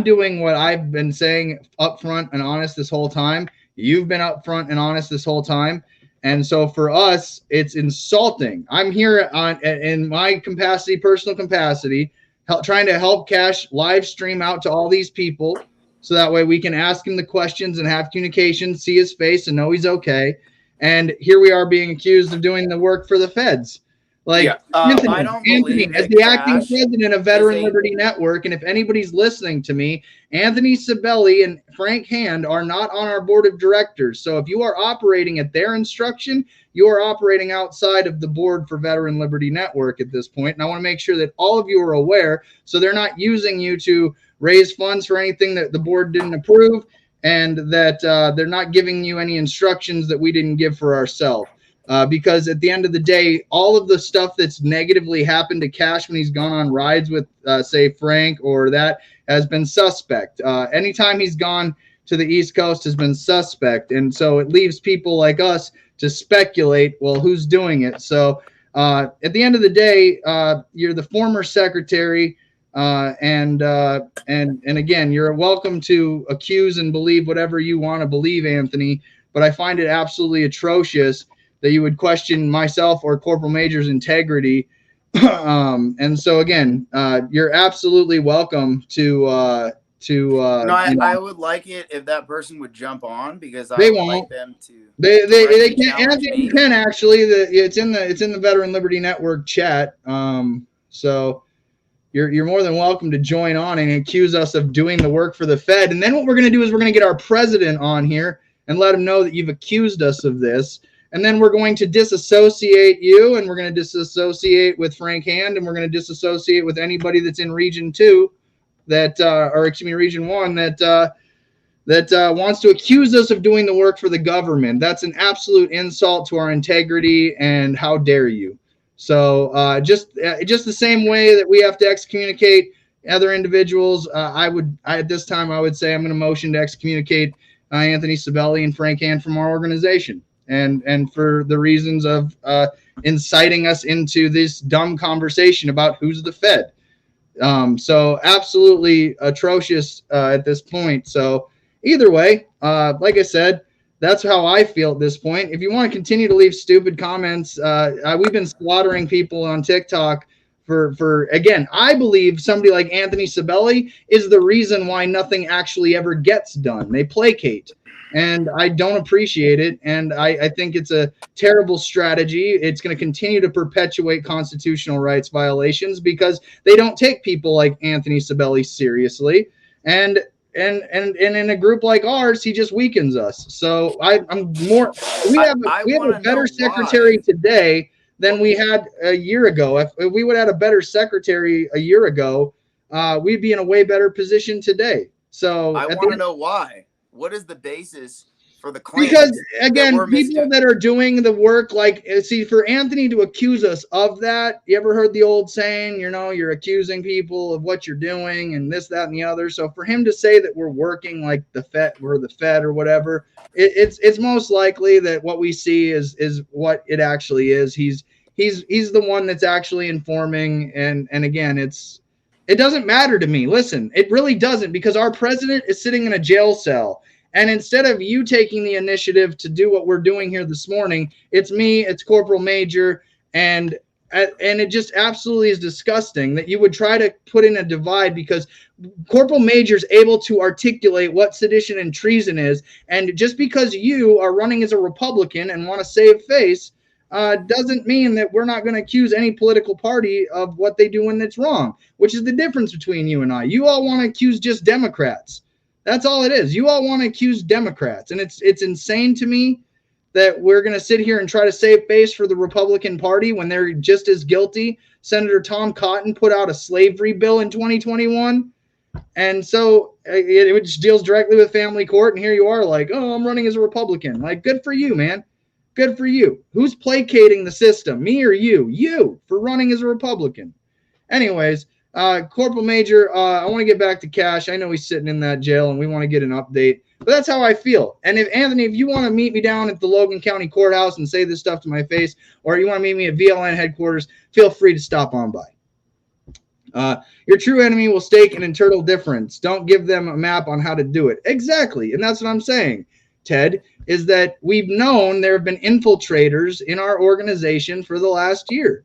doing what I've been saying upfront and honest this whole time. You've been upfront and honest this whole time. And so for us, it's insulting. I'm here in my capacity, personal capacity, trying to help Kash live stream out to all these people. So that way we can ask him the questions and have communication, see his face and know he's okay. And here we are being accused of doing the work for the feds. Anthony, as the acting president of Veteran Liberty Network, and if anybody's listening to me, Anthony Sabelli and Frank Hand are not on our board of directors. So if you are operating at their instruction, you are operating outside of the board for Veteran Liberty Network at this point. And I want to make sure that all of you are aware, so they're not using you to raise funds for anything that the board didn't approve, and that they're not giving you any instructions that we didn't give for ourselves. Because at the end of the day, all of the stuff that's negatively happened to Kash when he's gone on rides with, say, Frank or that has been suspect. Anytime he's gone to the East Coast has been suspect. And so it leaves people like us to speculate, well, who's doing it? So at the end of the day, you're the former secretary. And again, you're welcome to accuse and believe whatever you want to believe, Anthony. But I find it absolutely atrocious that you would question myself or Corporal Major's integrity. And so again, you're absolutely welcome to I would like it if that person would jump on, because I would like them to. They can't. Anthony can actually. It's in the Veteran Liberty Network chat. So you're more than welcome to join on and accuse us of doing the work for the Fed. And then what we're going to do is we're going to get our president on here, and let them know that you've accused us of this. And then we're going to disassociate you, and we're going to disassociate with Frank Hand, and we're going to disassociate with anybody that's in Region 2 that, or excuse me, Region 1 that wants to accuse us of doing the work for the government. That's an absolute insult to our integrity, and how dare you? So just the same way that we have to excommunicate other individuals, at this time I would say I'm going to motion to excommunicate Anthony Sabelli and Frank Hand from our organization, and for the reasons of inciting us into this dumb conversation about who's the Fed. So absolutely atrocious at this point. So either way, like I said, that's how I feel at this point. If you want to continue to leave stupid comments, we've been slaughtering people on TikTok for again, I believe somebody like Anthony Sabelli is the reason why nothing actually ever gets done. They placate, and I don't appreciate it. And I think it's a terrible strategy. It's going to continue to perpetuate constitutional rights violations because they don't take people like Anthony Sabelli seriously. And in a group like ours, he just weakens us. So I'm more. We have a better secretary today than we had a year ago. If we would have had a better secretary a year ago, we'd be in a way better position today. So I want to know why. What is the basis for the claim? Because again, people that are doing the work, like, see, for Anthony to accuse us of that, you ever heard the old saying, you're accusing people of what you're doing and this, that, and the other. So for him to say that we're working like the Fed or whatever, it's most likely that what we see is what it actually is. He's the one that's actually informing. And again, it doesn't matter to me. Listen, it really doesn't, because our president is sitting in a jail cell. And instead of you taking the initiative to do what we're doing here this morning, it's me, it's Corporal Major, and it just absolutely is disgusting that you would try to put in a divide, because Corporal Major is able to articulate what sedition and treason is. And just because you are running as a Republican and want to save face, doesn't mean that we're not going to accuse any political party of what they do when it's wrong, which is the difference between you and I. You all want to accuse just Democrats. That's all it is. You all want to accuse Democrats. And it's insane to me that we're going to sit here and try to save face for the Republican Party when they're just as guilty. Senator Tom Cotton put out a slavery bill in 2021. And so it just deals directly with family court. And here you are like, oh, I'm running as a Republican. Like, good for you, man. Good for you. Who's placating the system, me or you? You, for running as a Republican. Anyways, Corporal Major, I want to get back to Kash. I know he's sitting in that jail and we want to get an update, but that's how I feel. And if Anthony, if you want to meet me down at the Logan County Courthouse and say this stuff to my face, or you want to meet me at VLN headquarters, feel free to stop on by. Your true enemy will stake an internal difference. Don't give them a map on how to do it. Exactly. And that's what I'm saying, Ted, is that we've known there have been infiltrators in our organization for the last year.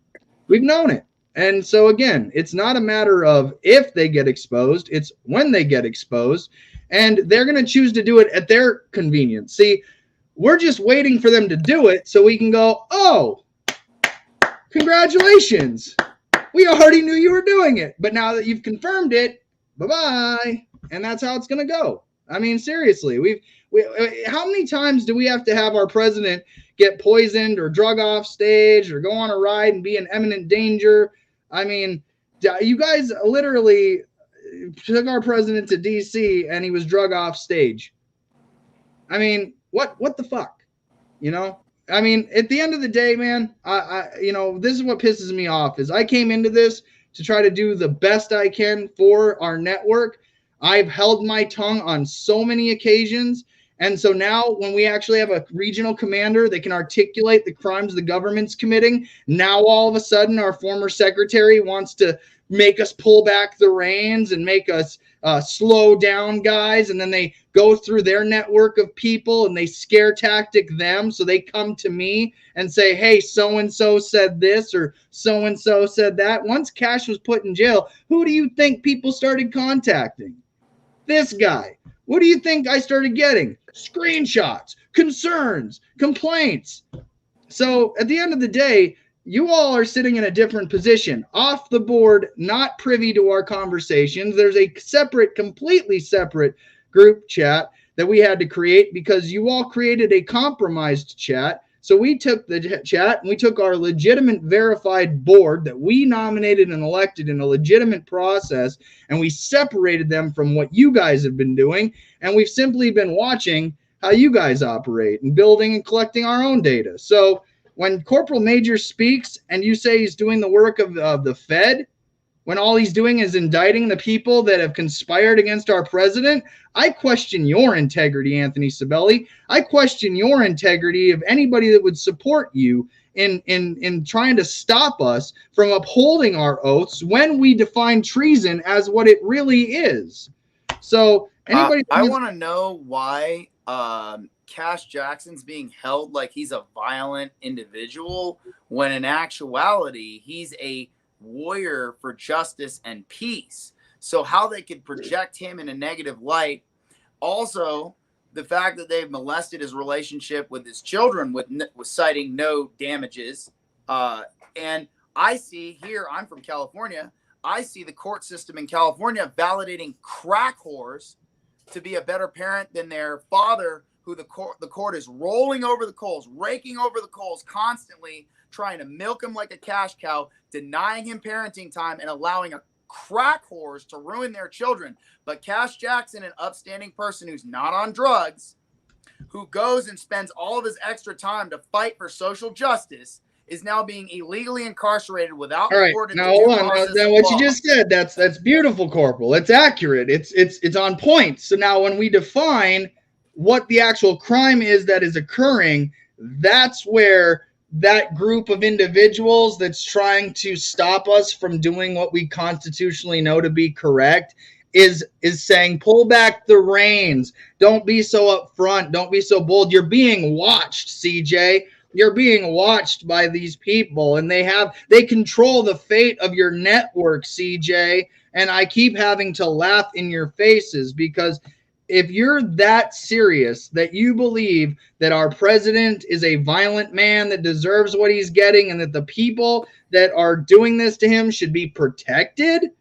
We've known it. And so, again, it's not a matter of if they get exposed, it's when they get exposed, and they're going to choose to do it at their convenience. See, we're just waiting for them to do it so we can go, oh, congratulations. We already knew you were doing it. But now that you've confirmed it, bye-bye. And that's how it's going to go. I mean, seriously, how many times do we have to have our president get poisoned or drug off stage or go on a ride and be in imminent danger? I mean, you guys literally took our president to D.C. and he was drug off stage. I mean, what the fuck? I mean, at the end of the day, man, this is what pisses me off is I came into this to try to do the best I can for our network. I've held my tongue on so many occasions. And so now when we actually have a regional commander that can articulate the crimes the government's committing, now all of a sudden our former secretary wants to make us pull back the reins and make us slow down guys. And then they go through their network of people and they scare tactic them. So they come to me and say, hey, so-and-so said this or so-and-so said that. Once Kash was put in jail, who do you think people started contacting? This guy. What do you think I started getting? Screenshots, concerns, complaints. So at the end of the day, you all are sitting in a different position, off the board, not privy to our conversations. There's a separate, completely separate group chat that we had to create because you all created a compromised chat. So we took the chat and we took our legitimate verified board that we nominated and elected in a legitimate process, and we separated them from what you guys have been doing. And we've simply been watching how you guys operate and building and collecting our own data. So when Corporal Major speaks and you say he's doing the work of the Fed, when all he's doing is indicting the people that have conspired against our president, I question your integrity, Anthony Sabelli. I question your integrity of anybody that would support you in trying to stop us from upholding our oaths when we define treason as what it really is. So anybody, I want to know why Kash Jackson's being held like he's a violent individual when in actuality he's a warrior for justice and peace. So how they could project him in a negative light. Also, the fact that they've molested his relationship with his children with citing no damages. And I see here, I'm from California, I see the court system in California validating crack whores to be a better parent than their father, who the court is rolling over the coals, raking over the coals constantly, trying to milk him like a cash cow, denying him parenting time, and allowing a crack whores to ruin their children. But Kash Jackson, an upstanding person who's not on drugs, who goes and spends all of his extra time to fight for social justice, is now being illegally incarcerated without all right, now hold on. Now what you just said, that's beautiful, Corporal. It's accurate. It's on point. So now when we define what the actual crime is that is occurring, that's where that group of individuals that's trying to stop us from doing what we constitutionally know to be correct is saying, pull back the reins. Don't be so upfront. Don't be so bold. You're being watched, CJ. You're being watched by these people, and they control the fate of your network, CJ. And I keep having to laugh in your faces because if you're that serious that you believe that our president is a violent man that deserves what he's getting and that the people that are doing this to him should be protected,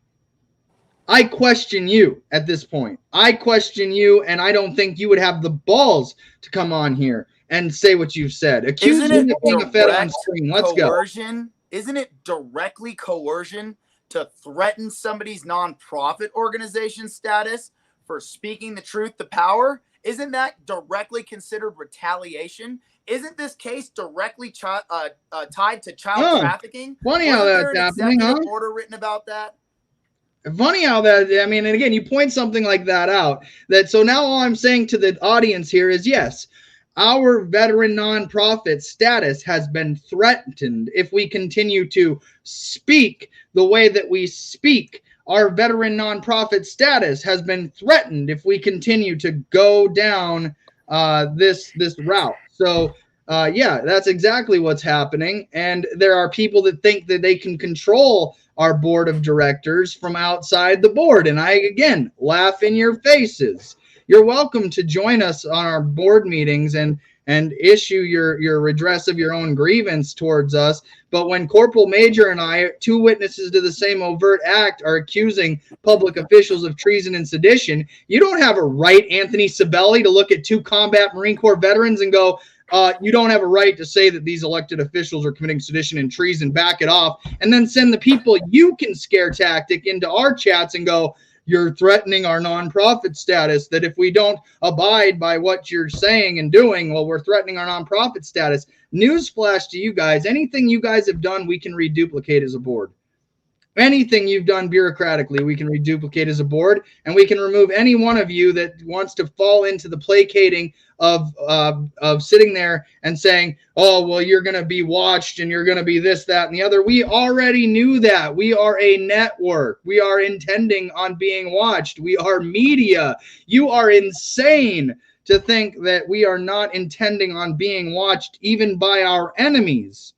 I question you at this point. I question you, and I don't think you would have the balls to come on here and say what you've said. Accuse me of being a Fed on screen. Let's coercion? Go. Isn't it directly coercion to threaten somebody's nonprofit organization status for speaking the truth to power? Isn't that directly considered retaliation? Isn't this case directly tied to child trafficking? Funny how that's happening, huh? Order written about that. Funny how that, I mean, and again, you point something like that out. So now all I'm saying to the audience here is, yes, our veteran nonprofit status has been threatened if we continue to speak the way that we speak. Our veteran nonprofit status has been threatened if we continue to go down this route. So, yeah, that's exactly what's happening. And there are people that think that they can control our board of directors from outside the board. And I, again, laugh in your faces. You're welcome to join us on our board meetings and issue your redress of your own grievance towards us. But when Corporal Major and I, two witnesses to the same overt act, are accusing public officials of treason and sedition, you don't have a right, Anthony Sabelli, to look at two combat Marine Corps veterans and go, you don't have a right to say that these elected officials are committing sedition and treason, back it off, and then send the people you can scare tactic into our chats and go, you're threatening our nonprofit status, that if we don't abide by what you're saying and doing, well, we're threatening our nonprofit status. Newsflash to you guys, anything you guys have done, we can reduplicate as a board. Anything you've done bureaucratically, we can reduplicate as a board, and we can remove any one of you that wants to fall into the placating of sitting there and saying, oh, well, you're going to be watched and you're going to be this, that, and the other. We already knew that. We are a network. We are intending on being watched. We are media. You are insane to think that we are not intending on being watched even by our enemies.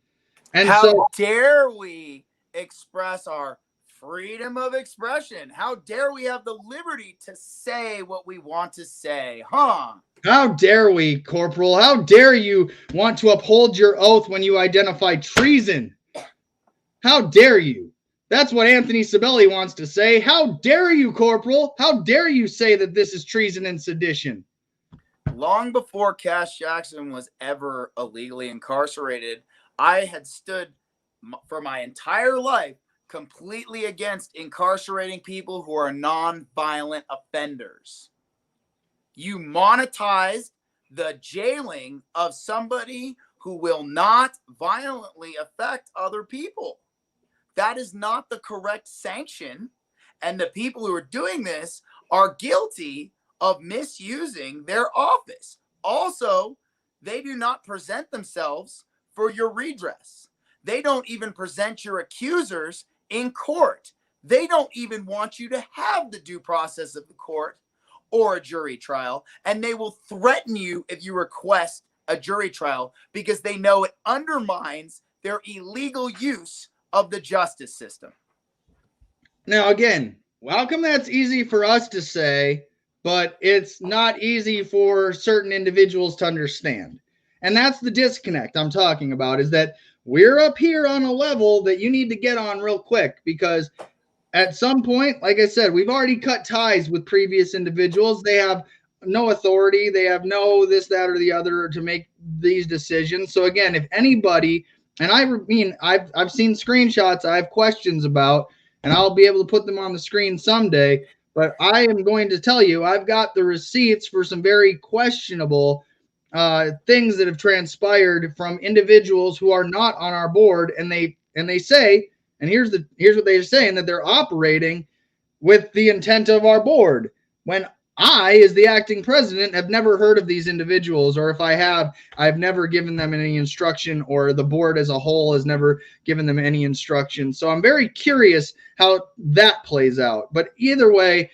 And how dare we express our freedom of expression? How dare we have the liberty to say what we want to say, huh? How dare we, Corporal? How dare you want to uphold your oath when you identify treason? How dare you? That's what Anthony Sabelli wants to say. How dare you, Corporal? How dare you say that this is treason and sedition? long before Kash Jackson was ever illegally incarcerated, I had stood for my entire life completely against incarcerating people who are non-violent offenders. You monetized the jailing of somebody who will not violently affect other people. That is not the correct sanction. And the people who are doing this are guilty of misusing their office. Also, they do not present themselves for your redress. They don't even present your accusers in court. They don't even want you to have the due process of the court or a jury trial. And they will threaten you if you request a jury trial because they know it undermines their illegal use of the justice system. Now, again, how come that's easy for us to say, but it's not easy for certain individuals to understand? And that's the disconnect I'm talking about, is that we're up here on a level that you need to get on real quick, because at some point, like I said, we've already cut ties with previous individuals. They have no authority. They have no this, that, or the other to make these decisions. So again, if anybody, and I've seen screenshots I have questions about, and I'll be able to put them on the screen someday, but I am going to tell you, I've got the receipts for some very questionable things that have transpired from individuals who are not on our board, and they say, and here's what they're saying, that they're operating with the intent of our board, when I, as the acting president, have never heard of these individuals, or if I have, I've never given them any instruction, or the board as a whole has never given them any instruction. So I'm very curious how that plays out. But either way,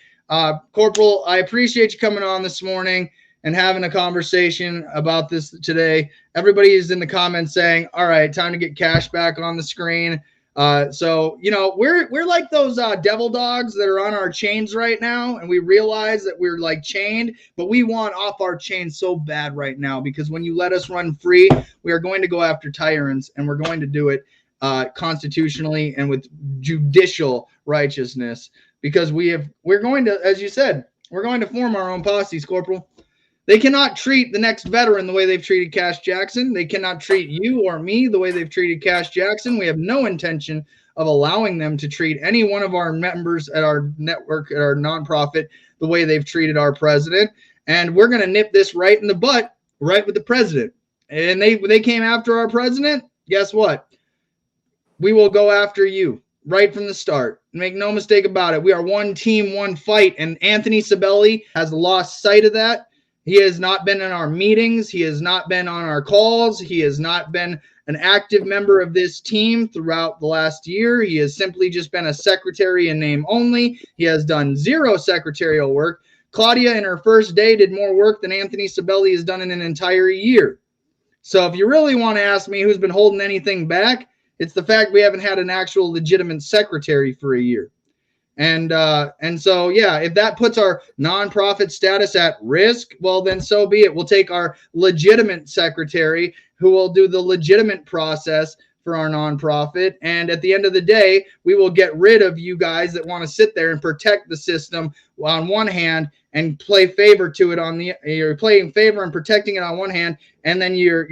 Corporal, I appreciate you coming on this morning and having a conversation about this today. Everybody is in the comments saying, all right, time to get Kash back on the screen. So, you know, we're like those devil dogs that are on our chains right now, and we realize that we're like chained, but we want off our chains so bad right now, because when you let us run free, we are going to go after tyrants, and we're going to do it constitutionally and with judicial righteousness, because we're going to, as you said, we're going to form our own posses, Corporal. They cannot treat the next veteran the way they've treated Kash Jackson. They cannot treat you or me the way they've treated Kash Jackson. We have no intention of allowing them to treat any one of our members at our network, at our nonprofit, the way they've treated our president. And we're going to nip this right in the butt, right with the president. And they came after our president. Guess what? We will go after you right from the start. Make no mistake about it. We are one team, one fight. And Anthony Sabelli has lost sight of that. He has not been in our meetings. He has not been on our calls. He has not been an active member of this team throughout the last year. He has simply just been a secretary in name only. He has done zero secretarial work. Claudia, in her first day, did more work than Anthony Sabelli has done in an entire year. So if you really want to ask me who's been holding anything back, it's the fact we haven't had an actual legitimate secretary for a year. And so, yeah, if that puts our nonprofit status at risk, well, then so be it. We'll take our legitimate secretary who will do the legitimate process for our nonprofit. And at the end of the day, we will get rid of you guys that want to sit there and protect the system on one hand and play favor to it on the, you're playing favor and protecting it on one hand, and then you're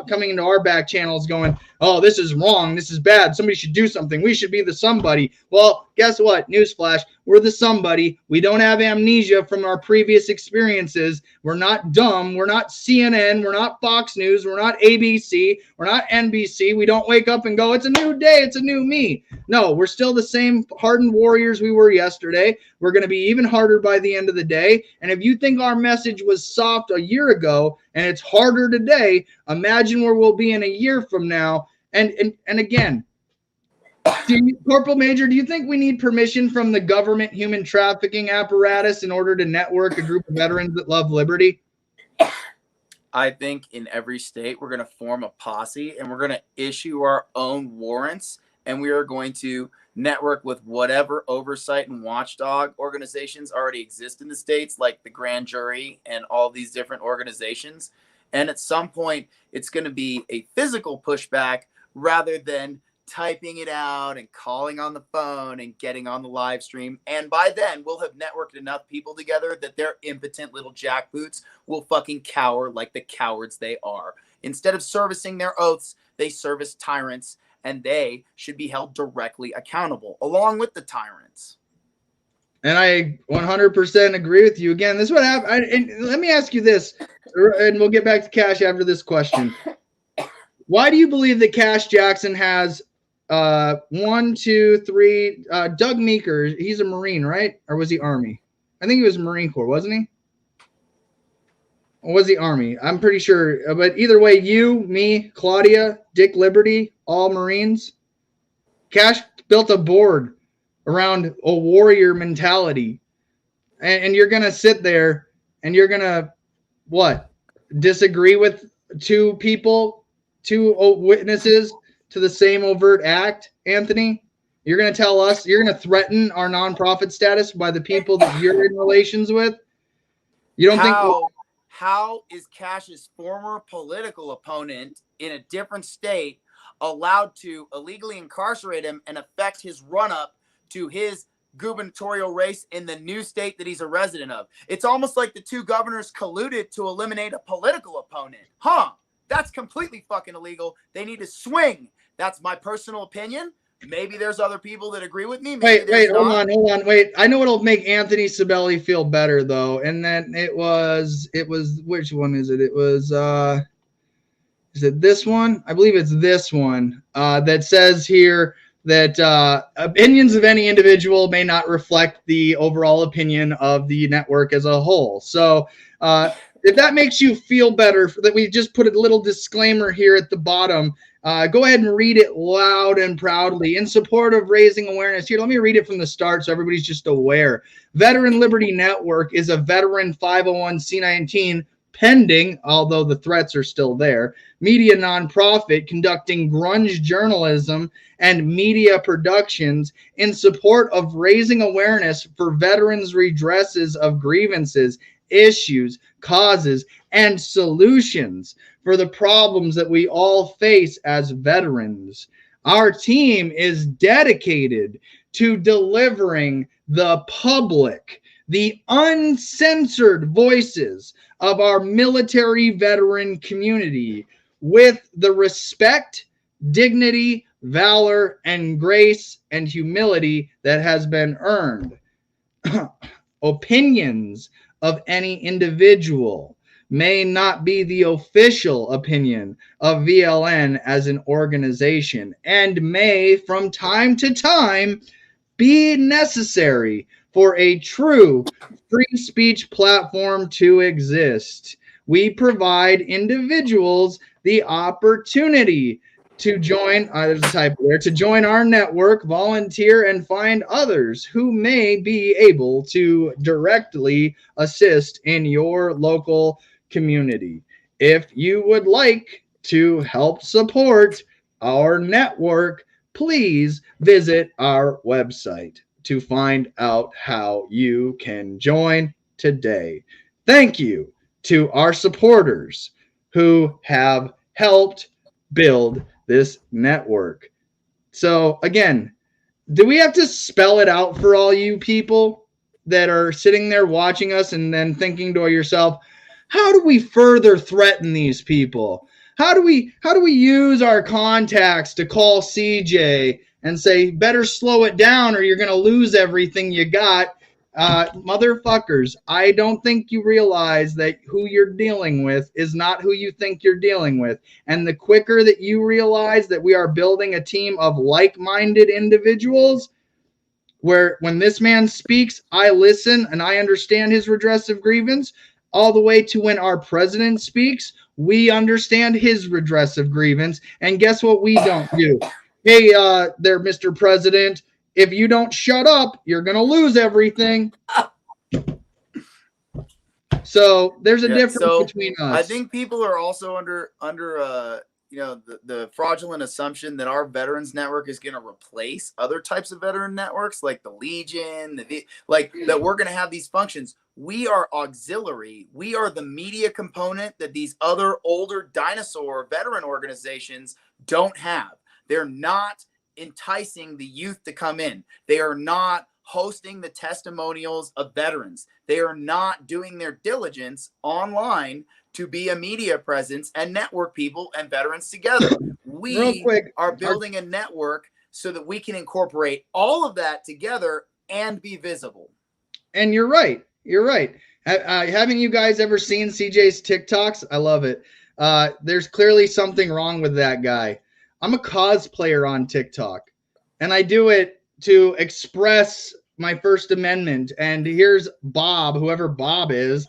coming into our back channels going, oh, this is wrong, this is bad, somebody should do something, we should be the somebody. Well, guess what? Newsflash, we're the somebody. We don't have amnesia from our previous experiences. We're not dumb. We're not CNN. We're not Fox News. We're not ABC. We're not NBC. We don't wake up and go, it's a new day, it's a new me. No, we're still the same hardened warriors we were yesterday. We're going to be even harder by the end of the day. And if you think our message was soft a year ago and it's harder today, imagine where we'll be in a year from now. And again, Corporal Major, do you think we need permission from the government human trafficking apparatus in order to network a group of veterans that love liberty? I think in every state we're going to form a posse and we're going to issue our own warrants, and we are going to network with whatever oversight and watchdog organizations already exist in the states, like the grand jury and all these different organizations. And at some point, it's going to be a physical pushback rather than typing it out and calling on the phone and getting on the live stream. And by then, we'll have networked enough people together that their impotent little jackboots will fucking cower like the cowards they are. Instead of servicing their oaths, they service tyrants, and they should be held directly accountable, along with the tyrants. And I 100% agree with you. Again, this is what happened. And let me ask you this, and we'll get back to Kash after this question. Why do you believe that Kash Jackson has 1, 2, 3? Doug Meeker, he's a Marine, right? Or was he Army? I think he was Marine Corps, wasn't he? Or was he Army? I'm pretty sure. But either way, you, me, Claudia, Dick Liberty, all Marines. Kash built a board around a warrior mentality. And you're going to sit there and you're going to, what? Disagree with two people, two witnesses to the same overt act, Anthony? You're going to tell us, you're going to threaten our nonprofit status by the people that you're in relations with? You don't think... How is Kash's former political opponent in a different state allowed to illegally incarcerate him and affect his run-up to his gubernatorial race in the new state that he's a resident of? It's almost like the two governors colluded to eliminate a political opponent. That's completely fucking illegal. They need to swing. That's my personal opinion. Maybe there's other people that agree with me. Maybe wait, hold on. Wait, I know what'll make Anthony Sabelli feel better though. And then it was, which one is it? It was, is it this one? I believe it's this one that says here that opinions of any individual may not reflect the overall opinion of the network as a whole. So if that makes you feel better, that we just put a little disclaimer here at the bottom, go ahead and read it loud and proudly in support of raising awareness. Here, let me read it from the start so everybody's just aware. Veteran Liberty Network is a veteran 501c19 pending, although the threats are still there, media nonprofit conducting grunge journalism and media productions in support of raising awareness for veterans' redresses of grievances, issues, causes, and solutions for the problems that we all face as veterans. Our team is dedicated to delivering the public the uncensored voices of our military veteran community with the respect, dignity, valor, and grace and humility that has been earned. Opinions of any individual may not be the official opinion of VLN as an organization and may from time to time be necessary for a true free speech platform to exist. We provide individuals the opportunity to join, there's a typo there, to join our network, volunteer, and find others who may be able to directly assist in your local community. If you would like to help support our network, please visit our website to find out how you can join today. Thank you to our supporters who have helped build this network. So again, do we have to spell it out for all you people that are sitting there watching us and then thinking to yourself, how do we further threaten these people? How do we use our contacts to call CJ and say, better slow it down or you're going to lose everything you got? Motherfuckers, I don't think you realize that who you're dealing with is not who you think you're dealing with. And the quicker that you realize that we are building a team of like-minded individuals, where when this man speaks, I listen and I understand his redress of grievance, all the way to when our president speaks, we understand his redress of grievance. And guess what we don't do? Hey, there, Mr. President, if you don't shut up, you're going to lose everything. So there's a difference between us. I think people are also under the fraudulent assumption that our veterans network is going to replace other types of veteran networks like the Legion, that we're going to have these functions. We are auxiliary. We are the media component that these other older dinosaur veteran organizations don't have. They're not enticing the youth to come in. They are not hosting the testimonials of veterans. They are not doing their diligence online to be a media presence and network people and veterans together. We are building a network so that we can incorporate all of that together and be visible. And you're right. You're right. Haven't you guys ever seen CJ's TikToks? I love it. There's clearly something wrong with that guy. I'm a cosplayer on TikTok, and I do it to express my First Amendment. And here's Bob, whoever Bob is,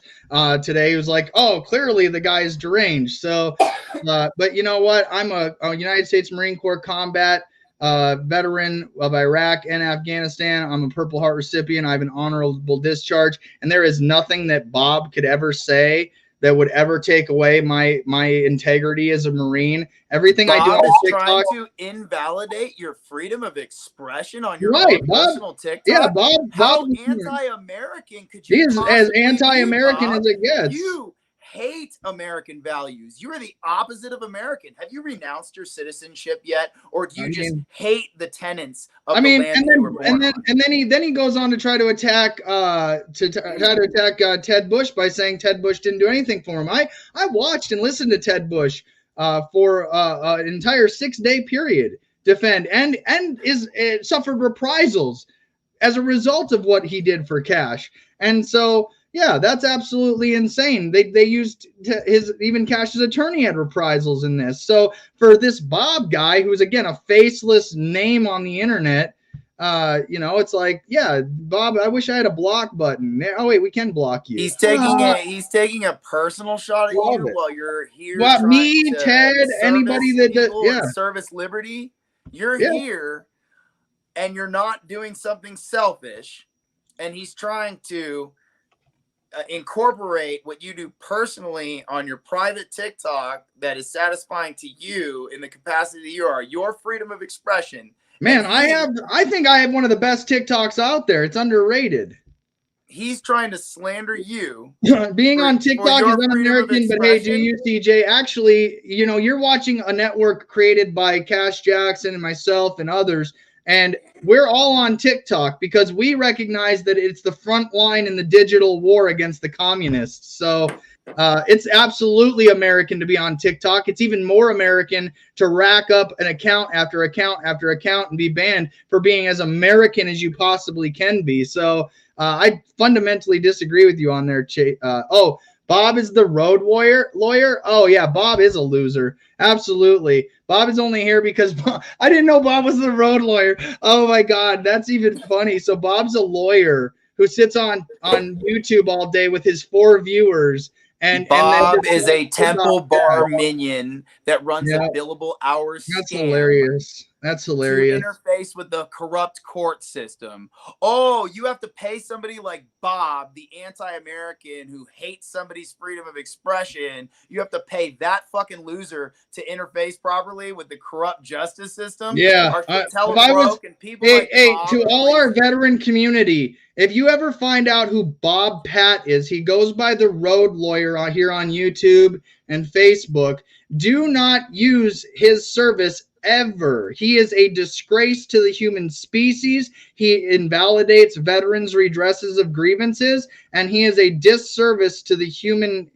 today, who's like, oh, clearly the guy is deranged. So, but you know what? I'm a United States Marine Corps combat veteran of Iraq and Afghanistan. I'm a Purple Heart recipient. I have an honorable discharge, and there is nothing that Bob could ever say that would ever take away my integrity as a Marine. Everything Bob I do on TikTok trying to invalidate your freedom of expression on your right, own Bob, personal TikTok. Yeah, Bob. How anti-American could you? He is as anti-American as it gets. You hate American values. You are the opposite of American. Have you renounced your citizenship yet, or do you just hate the tenets of the land you were born on? And then he goes on to try to attack Ted Bush by saying Ted Bush didn't do anything for him. I watched and listened to Ted Bush for an entire 6-day period defend and suffered reprisals as a result of what he did for Kash. And so, yeah, that's absolutely insane. They used even Kash's attorney had reprisals in this. So for this Bob guy, who's again a faceless name on the internet, it's like, yeah, Bob, I wish I had a block button. Oh wait, we can block you. He's taking a personal shot at you while you're here. Well, me, Ted, anybody that service liberty. You're here, and you're not doing something selfish, and he's trying to incorporate what you do personally on your private TikTok that is satisfying to you in the capacity that you are, your freedom of expression. Man, I think I have one of the best TikToks out there. It's underrated. He's trying to slander you. Being on TikTok is un-American, but hey, do you, CJ? Actually, you're watching a network created by Kash Jackson and myself and others, and we're all on TikTok because we recognize that it's the front line in the digital war against the communists. So it's absolutely American to be on TikTok. It's even more American to rack up an account after account after account and be banned for being as American as you possibly can be. So I fundamentally disagree with you on there, Bob is the road lawyer. Oh yeah, Bob is a loser. Absolutely. Bob is only here because I didn't know Bob was the road lawyer. Oh my God, that's even funny. So Bob's a lawyer who sits on YouTube all day with his 4 viewers. And Bob is a Temple Bar minion that runs a billable hours. That's hilarious. That's hilarious. To interface with the corrupt court system. Oh, you have to pay somebody like Bob, the anti-American who hates somebody's freedom of expression. You have to pay that fucking loser to interface properly with the corrupt justice system. Yeah. To all our veteran community, if you ever find out who Bob Pat is, he goes by the Road Lawyer here on YouTube and Facebook. Do not use his service ever. He is a disgrace to the human species. He invalidates veterans' redresses of grievances, and he is a disservice to the human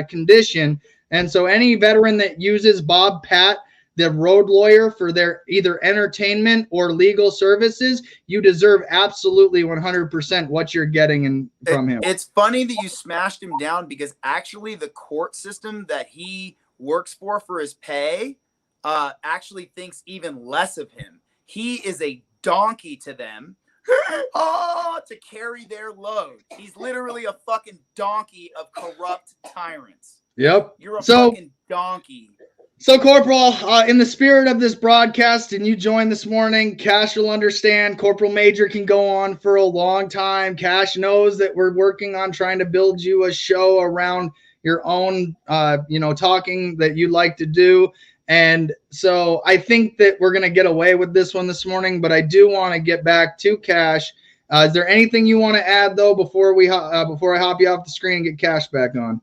condition. And so any veteran that uses Bob Pat, the road lawyer, for their either entertainment or legal services, you deserve absolutely 100% what you're getting from him. It's funny that you smashed him down because actually the court system that he works for his pay actually thinks even less of him. He is a donkey to them to carry their load. He's literally a fucking donkey of corrupt tyrants. Yep. You're a fucking donkey. So, Corporal, in the spirit of this broadcast, and you joined this morning, Kash will understand. Corporal Major can go on for a long time. Kash knows that we're working on trying to build you a show around your own, talking that you like to do. And so I think that we're going to get away with this one this morning, but I do want to get back to Kash. Is there anything you want to add, though, before I hop you off the screen and get Kash back on?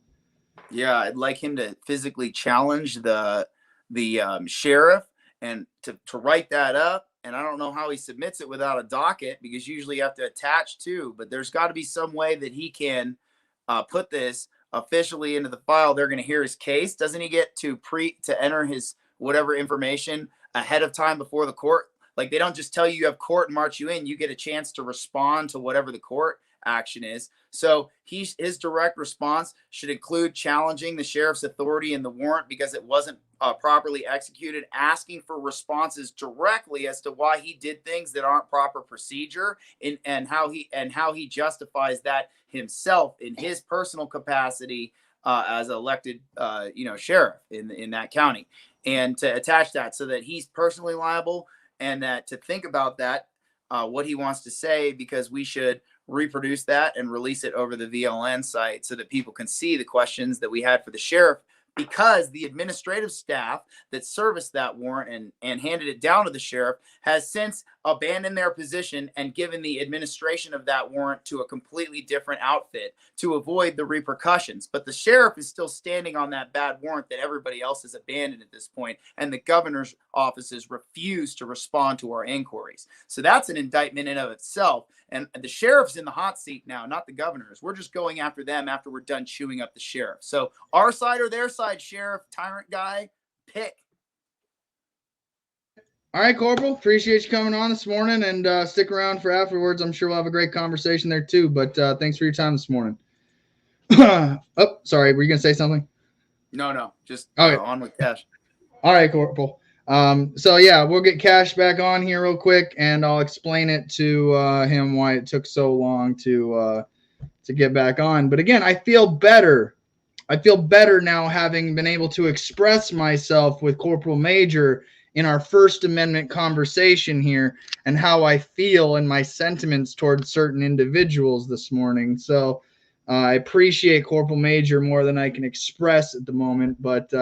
Yeah, I'd like him to physically challenge the sheriff and to write that up and I don't know how he submits it without a docket, because usually you have to attach two, but there's got to be some way that he can put this officially into the file. They're going to hear his case. Doesn't he get to enter his whatever information ahead of time before the court? Like, they don't just tell you have court and march you in. You get a chance to respond to whatever the court action is. So his direct response should include challenging the sheriff's authority in the warrant because it wasn't properly executed, asking for responses directly as to why he did things that aren't proper procedure, and how he justifies that himself in his personal capacity as elected sheriff in that county, and to attach that so that he's personally liable, and that to think about that, what he wants to say, because we should reproduce that and release it over the VLN site so that people can see the questions that we had for the sheriff, because the administrative staff that serviced that warrant and handed it down to the sheriff has since abandoned their position and given the administration of that warrant to a completely different outfit to avoid the repercussions. But the sheriff is still standing on that bad warrant that everybody else has abandoned at this point, and the governor's offices refuse to respond to our inquiries. So that's an indictment in of itself. And the sheriff's in the hot seat now, not the governors. We're just going after them after we're done chewing up the sheriff. So our side or their side, sheriff, tyrant guy, pick. All right, Corporal. Appreciate you coming on this morning, and stick around for afterwards. I'm sure we'll have a great conversation there too. But thanks for your time this morning. Oh, sorry. Were you gonna say something? No. Just okay. On with Kash. All right, Corporal. So yeah, we'll get Kash back on here real quick, and I'll explain it to him why it took so long to get back on. But again, I feel better. I feel better now, having been able to express myself with Corporal Major in our First Amendment conversation here, and how I feel and my sentiments towards certain individuals this morning. So I appreciate Corporal Major more than I can express at the moment, but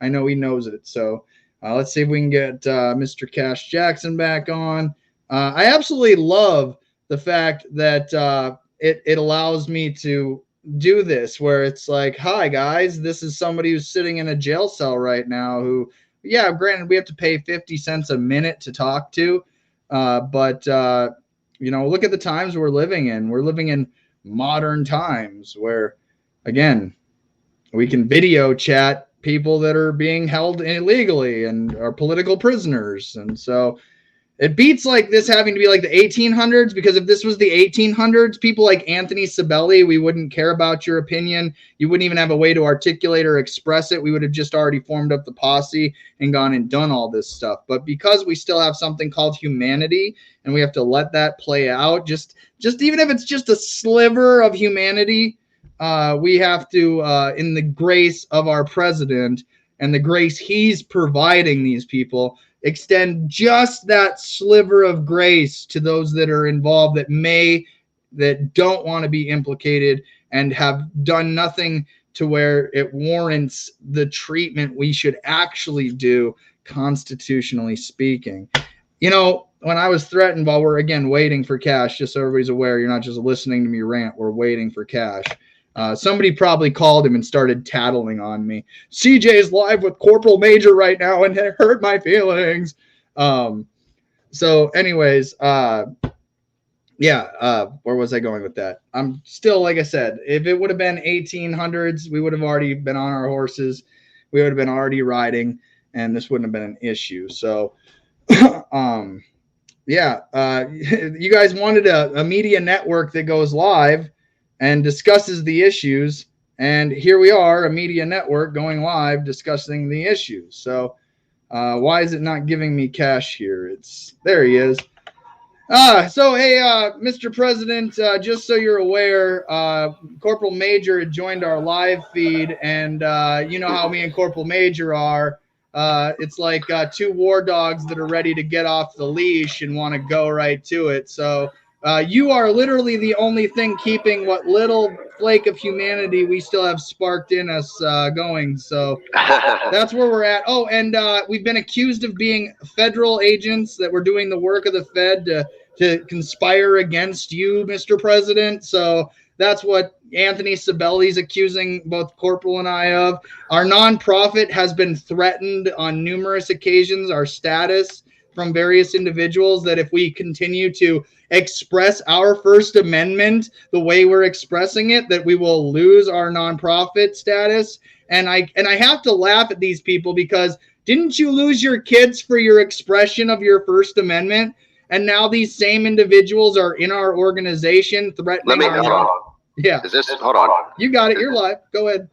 I know he knows it. So let's see if we can get Mr. Kash Jackson back on. I absolutely love the fact that it allows me to do this, where it's like, hi guys, this is somebody who's sitting in a jail cell right now who, yeah, granted, we have to pay 50 cents a minute to talk to, but look at the times we're living in. We're living in modern times where, again, we can video chat people that are being held illegally and are political prisoners. And so it beats like this having to be like the 1800s, because if this was the 1800s, people like Anthony Sabelli, we wouldn't care about your opinion. You wouldn't even have a way to articulate or express it. We would have just already formed up the posse and gone and done all this stuff. But because we still have something called humanity, and we have to let that play out, just even if it's just a sliver of humanity, we have to, in the grace of our president and the grace he's providing these people, extend just that sliver of grace to those that are involved that don't want to be implicated and have done nothing to where it warrants the treatment we should actually do, constitutionally speaking. When I was threatened, while we're again waiting for Kash, just so everybody's aware, you're not just listening to me rant, we're waiting for Kash. Somebody probably called him and started tattling on me. CJ is live with Corporal Major right now, and it hurt my feelings. So anyways, where was I going with that? I'm still, like I said, if it would have been 1800s, we would have already been on our horses. We would have been already riding, and this wouldn't have been an issue. So, you guys wanted a media network that goes live and discusses the issues, and here we are, a media network going live discussing the issues. So why is it not giving me Kash here? There he is. So hey, Mr. President, just so you're aware, Corporal Major had joined our live feed, and you know how me and Corporal Major are. It's like two war dogs that are ready to get off the leash and want to go right to it. So you are literally the only thing keeping what little flake of humanity we still have sparked in us going. So that's where we're at. Oh, and we've been accused of being federal agents, that we're doing the work of the Fed to conspire against you, Mr. President. So that's what Anthony Sabelli's accusing both Corporal and I of. Our nonprofit has been threatened on numerous occasions, our status, from various individuals that if we continue to express our First Amendment the way we're expressing it, that we will lose our nonprofit status. And I have to laugh at these people because didn't you lose your kids for your expression of your First Amendment? And now these same individuals are in our organization threatening our hold on. Yeah. Is this, hold on. You got it. You're live. Go ahead.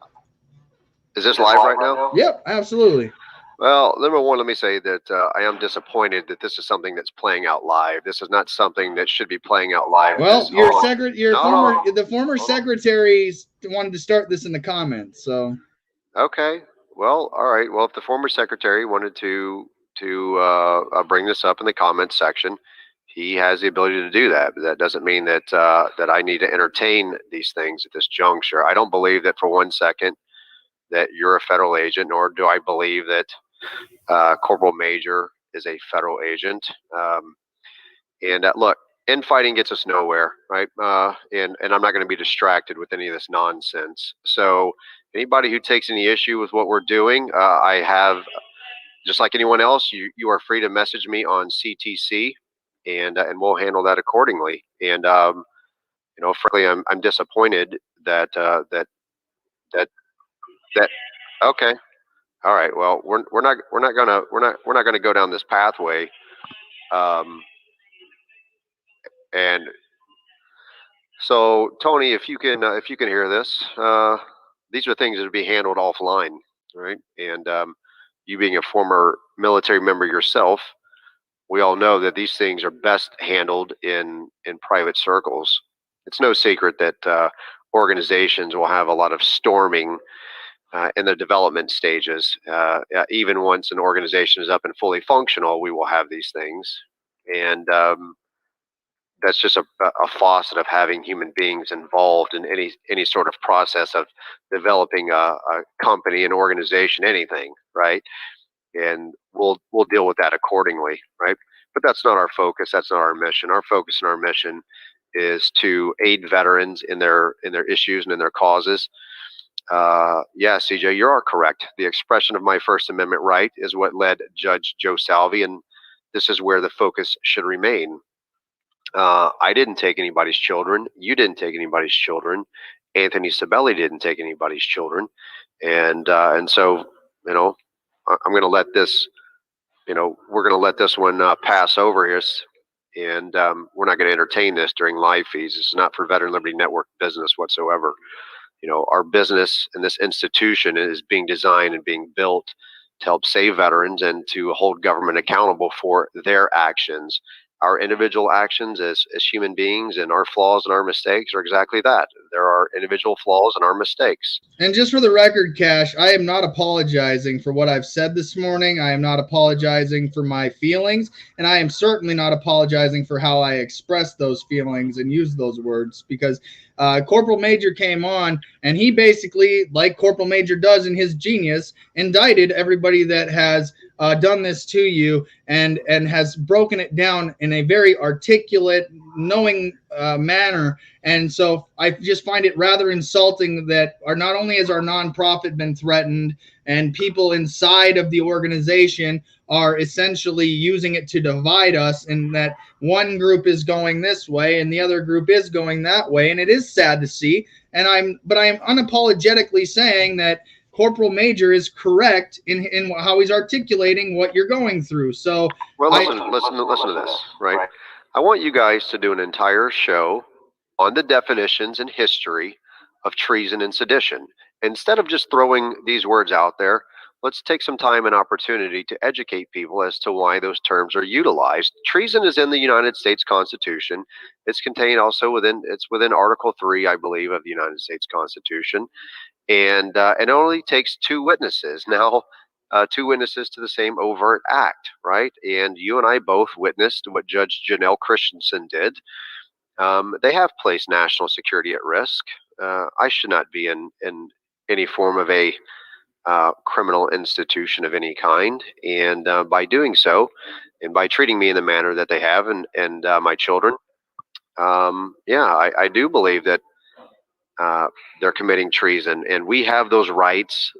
Is this live right now? Yep, absolutely. Well, number one, let me say that I am disappointed that this is something that's playing out live. This is not something that should be playing out live. Well, the former secretaries wanted to start this in the comments, so. Okay. Well, all right. Well, if the former secretary wanted to bring this up in the comments section, he has the ability to do that. But that doesn't mean that that I need to entertain these things at this juncture. I don't believe that for one second that you're a federal agent, nor do I believe that Corporal Major is a federal agent. Look, infighting gets us nowhere, right? And I'm not going to be distracted with any of this nonsense. So anybody who takes any issue with what we're doing, I have, just like anyone else, you are free to message me on CTC, and we'll handle that accordingly. And frankly, I'm disappointed that. Okay. All right. Well, we're not gonna go down this pathway. And so, Tony, if you can hear this, these are things that would be handled offline, right? And you being a former military member yourself, we all know that these things are best handled in private circles. It's no secret that organizations will have a lot of storming in the development stages. Even once an organization is up and fully functional, we will have these things. And that's just a faucet of having human beings involved in any sort of process of developing a company, an organization, anything, right? And we'll deal with that accordingly, right? But that's not our focus. That's not our mission. Our focus and our mission is to aid veterans in their issues and in their causes. Yeah, CJ, you are correct. The expression of my First Amendment right is what led Judge Joe Salvi, and this is where the focus should remain. I didn't take anybody's children. You didn't take anybody's children. Anthony Sabelli didn't take anybody's children, and so I'm going to let this, we're going to let this one pass over here, and we're not going to entertain this during live feeds. This is not for Veteran Liberty Network business whatsoever. Our business and this institution is being designed and being built to help save veterans and to hold government accountable for their actions. Our individual actions as human beings and our flaws and our mistakes are exactly that. There are individual flaws and our mistakes. And just for the record, Kash, I am not apologizing for what I've said this morning. I am not apologizing for my feelings, and I am certainly not apologizing for how I expressed those feelings and used those words, because Corporal Major came on and he basically, like Corporal Major does in his genius, indicted everybody that has done this to you and has broken it down in a very articulate, knowing manner. And so I just find it rather insulting that not only has our nonprofit been threatened and people inside of the organization are essentially using it to divide us, and that one group is going this way and the other group is going that way. And it is sad to see. And I'm unapologetically saying that Corporal Major is correct in how he's articulating what you're going through. So, well, listen to this, right? I want you guys to do an entire show on the definitions and history of treason and sedition. Instead of just throwing these words out there, let's take some time and opportunity to educate people as to why those terms are utilized. Treason is in the United States Constitution. It's contained also within Article 3, I believe, of the United States Constitution. And it only takes two witnesses. Now, two witnesses to the same overt act, right? And you and I both witnessed what Judge Janelle Christensen did. They have placed national security at risk. I should not be in any form of a criminal institution of any kind. And by doing so, and by treating me in the manner that they have and my children, I do believe that they're committing treason, and we have those rights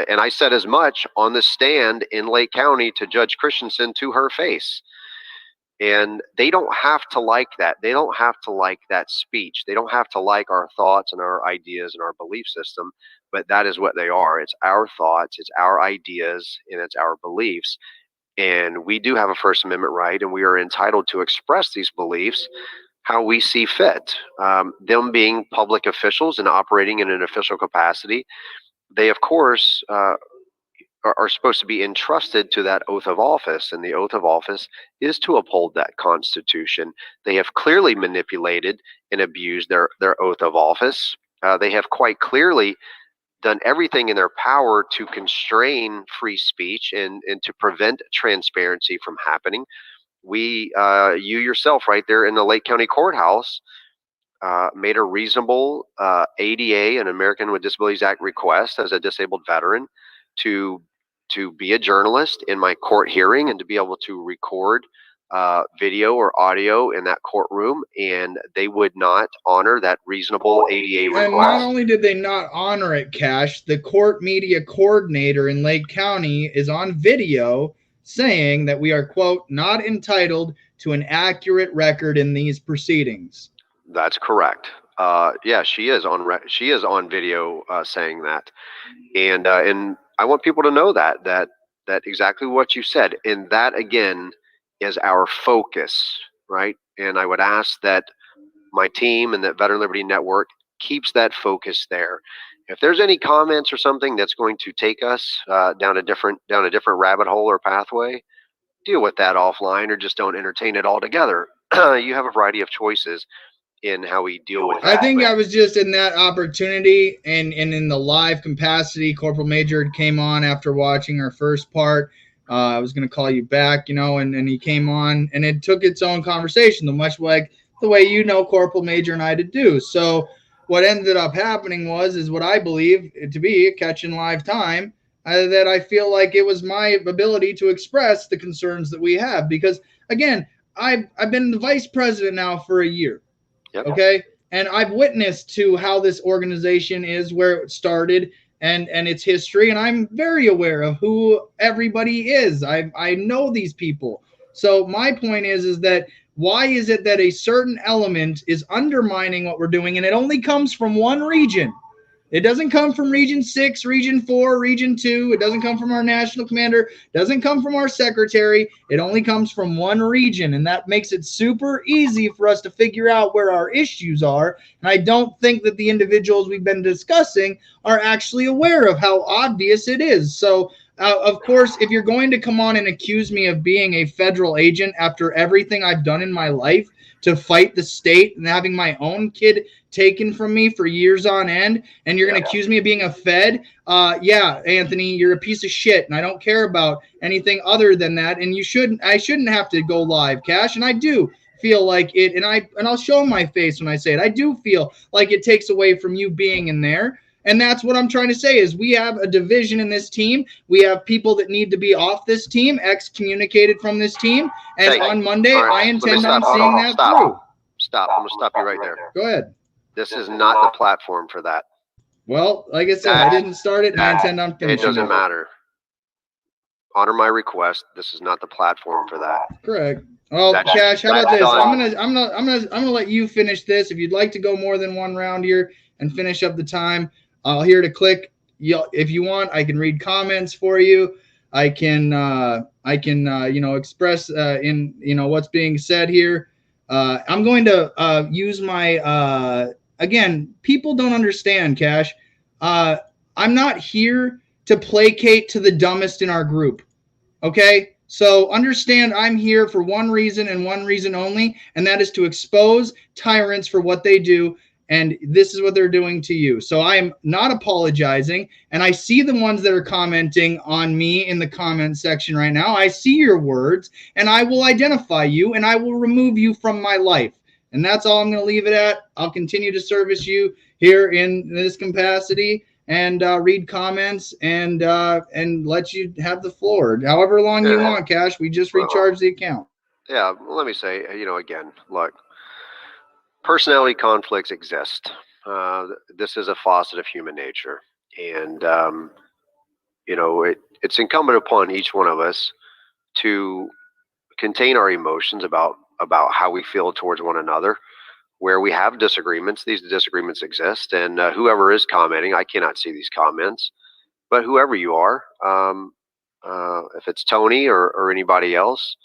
And I said as much on the stand in Lake County to Judge Christensen to her face. And they don't have to like that. They don't have to like that speech. They don't have to like our thoughts and our ideas and our belief system, but that is what they are. It's our thoughts, it's our ideas, and it's our beliefs. And we do have a First Amendment right, and we are entitled to express these beliefs how we see fit. Them being public officials and operating in an official capacity, they, of course, are supposed to be entrusted to that oath of office, and the oath of office is to uphold that Constitution. They have clearly manipulated and abused their oath of office. They have quite clearly done everything in their power to constrain free speech and to prevent transparency from happening. You yourself right there in the Lake County Courthouse made a reasonable ADA, an American with Disabilities Act request as a disabled veteran to be a journalist in my court hearing and to be able to record video or audio in that courtroom, and they would not honor that reasonable ADA request. And not only did they not honor it, Kash, the court media coordinator in Lake County is on video saying that we are, quote, not entitled to an accurate record in these proceedings. That's correct. Yeah, she is on video saying that, and I want people to know that exactly what you said, and that again is our focus, right? And I would ask that my team and that Veteran Liberty Network keeps that focus there. If there's any comments or something that's going to take us down a different rabbit hole or pathway, deal with that offline or just don't entertain it altogether. You have a variety of choices in how we deal with that. I think I was just in that opportunity and in the live capacity. Corporal Major came on after watching our first part. I was going to call you back, and he came on, and it took its own conversation, much like the way Corporal Major and I to do. So what ended up happening is what I believe to be a catch in live time, that I feel like it was my ability to express the concerns that we have. Because, again, I've been the vice president now for a year. Yep. Okay. And I've witnessed to how this organization is, where it started and its history. And I'm very aware of who everybody is. I know these people. So my point is that why is it that a certain element is undermining what we're doing? And it only comes from one region. It doesn't come from Region 6, Region 4, Region 2. It doesn't come from our national commander. It doesn't come from our secretary. It only comes from one region, and that makes it super easy for us to figure out where our issues are. And I don't think that the individuals we've been discussing are actually aware of how obvious it is. So, of course, if you're going to come on and accuse me of being a federal agent after everything I've done in my life to fight the state and having my own kid taken from me for years on end, and you're going to accuse me of being a Fed, yeah, Anthony, you're a piece of shit, and I don't care about anything other than that, and I shouldn't have to go live, Kash, and I do feel like it, and I'll show my face when I say it. I do feel like it takes away from you being in there. And that's what I'm trying to say is we have a division in this team. We have people that need to be off this team, excommunicated from this team. And on Monday, I intend on seeing that through. Stop. I'm going to stop you right there. Go ahead. This is not the platform for that. Well, like I said, I didn't start it, and I intend on finishing it. It doesn't matter. Honor my request. This is not the platform for that. Correct. Well, Kash, how about this? I'm gonna let you finish this. If you'd like to go more than one round here and finish up the time, I'll here to click. If you want, I can read comments for you. I can express in what's being said here. I'm going to use my again. People don't understand, Kash. I'm not here to placate to the dumbest in our group. Okay, so understand I'm here for one reason and one reason only, and that is to expose tyrants for what they do. And this is what they're doing to you. So I am not apologizing. And I see the ones that are commenting on me in the comment section right now. I see your words, and I will identify you, and I will remove you from my life. And that's all I'm going to leave it at. I'll continue to service you here in this capacity and read comments and let you have the floor. However long you want, Kash. We just recharged the account. Yeah, well, let me say, again, look. Personality conflicts exist. This is a facet of human nature. And it's incumbent upon each one of us to contain our emotions about how we feel towards one another. Where we have disagreements, these disagreements exist, and whoever is commenting, I cannot see these comments, but whoever you are, if it's Tony or anybody else,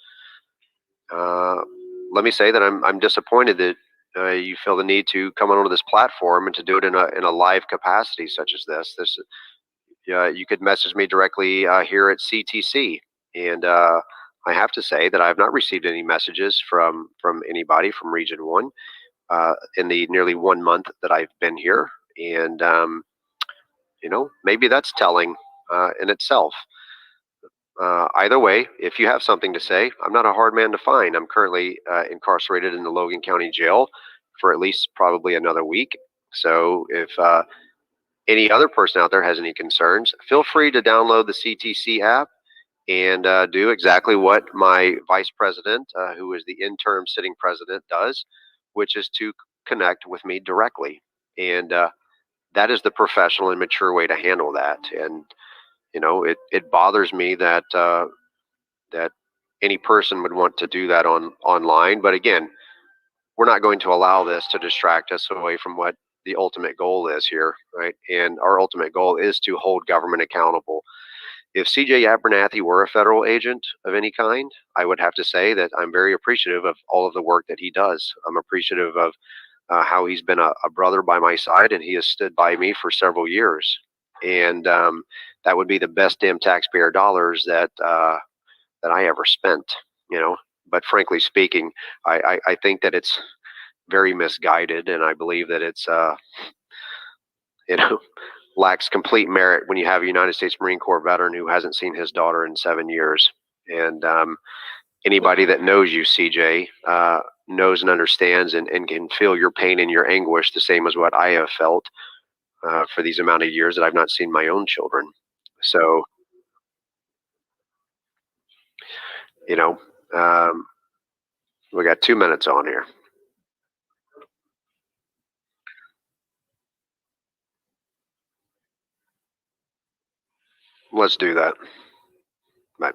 uh, let me say that I'm disappointed that you feel the need to come onto this platform and to do it in a live capacity such as this. You could message me directly here at CTC, and I have to say that I have not received any messages from anybody from Region One in the nearly 1 month that I've been here, and maybe that's telling in itself. Either way, if you have something to say, I'm not a hard man to find. I'm currently incarcerated in the Logan County Jail for at least probably another week. So if any other person out there has any concerns, feel free to download the CTC app and do exactly what my vice president, who is the interim sitting president, does, which is to connect with me directly. And that is the professional and mature way to handle that. And it bothers me that that any person would want to do that online. But again, we're not going to allow this to distract us away from what the ultimate goal is here, right? And our ultimate goal is to hold government accountable. If CJ Abernathy were a federal agent of any kind, I would have to say that I'm very appreciative of all of the work that he does. I'm appreciative of how he's been a brother by my side, and he has stood by me for several years. And that would be the best damn taxpayer dollars that I ever spent, you know. But frankly speaking, I think that it's very misguided, and I believe that it's you know lacks complete merit when you have a United States Marine Corps veteran who hasn't seen his daughter in 7 years. And anybody that knows you, CJ, knows and understands and can feel your pain and your anguish the same as what I have felt for these amount of years that I've not seen my own children. So, you know, um, we got 2 minutes on here. Let's do that. Bye.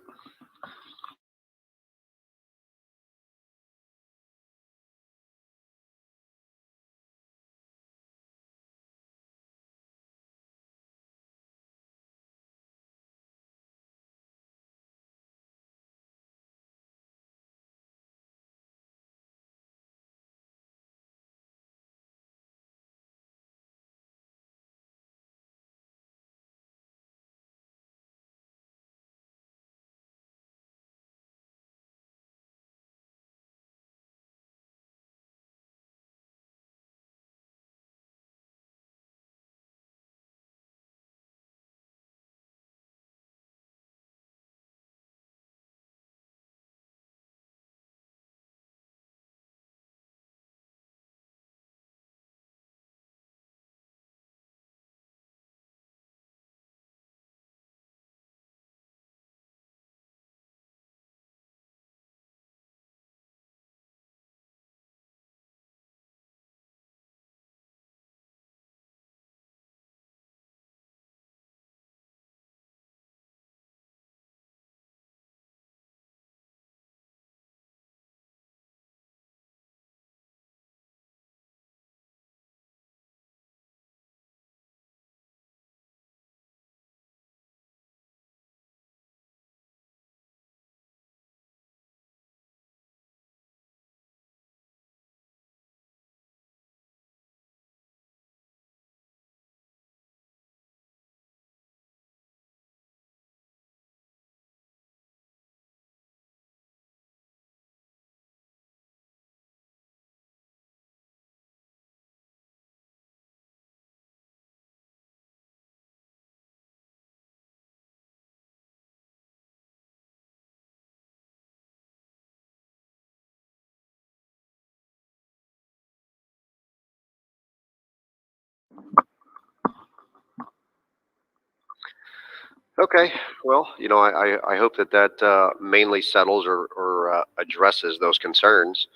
Okay. Well, I hope that mainly settles or addresses those concerns.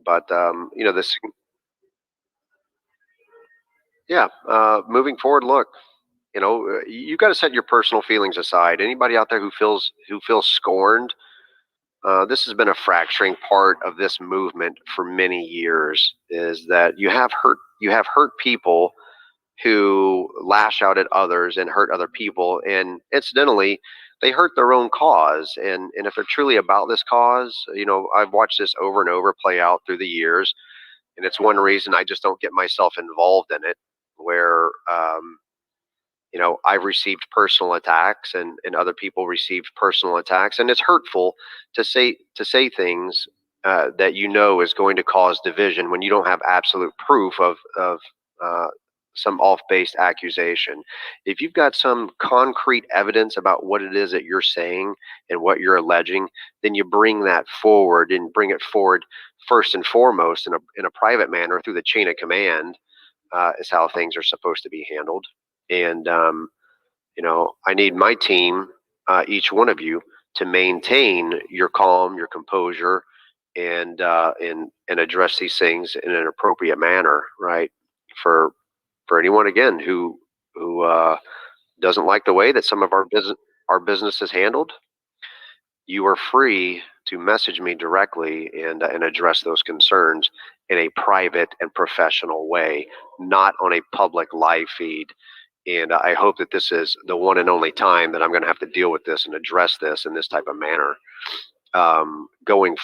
But this, yeah. Moving forward, look. you got to set your personal feelings aside. Anybody out there who feels scorned, this has been a fracturing part of this movement for many years, is that you have hurt people who lash out at others and hurt other people, and incidentally they hurt their own cause. And if they're truly about this cause, I've watched this over and over play out through the years, and it's one reason I just don't get myself involved in it, where I've received personal attacks, and other people received personal attacks, and it's hurtful to say things that is going to cause division when you don't have absolute proof of some off-based accusation. If you've got some concrete evidence about what it is that you're saying and what you're alleging, then you bring that forward, and bring it forward first and foremost in a private manner through the chain of command, is how things are supposed to be handled. And I need my team, each one of you, to maintain your calm, your composure, and address these things in an appropriate manner, right? For anyone, again, who doesn't like the way that some of our business is handled, you are free to message me directly and address those concerns in a private and professional way, not on a public live feed. And I hope that this is the one and only time that I'm going to have to deal with this and address this in this type of manner. Going.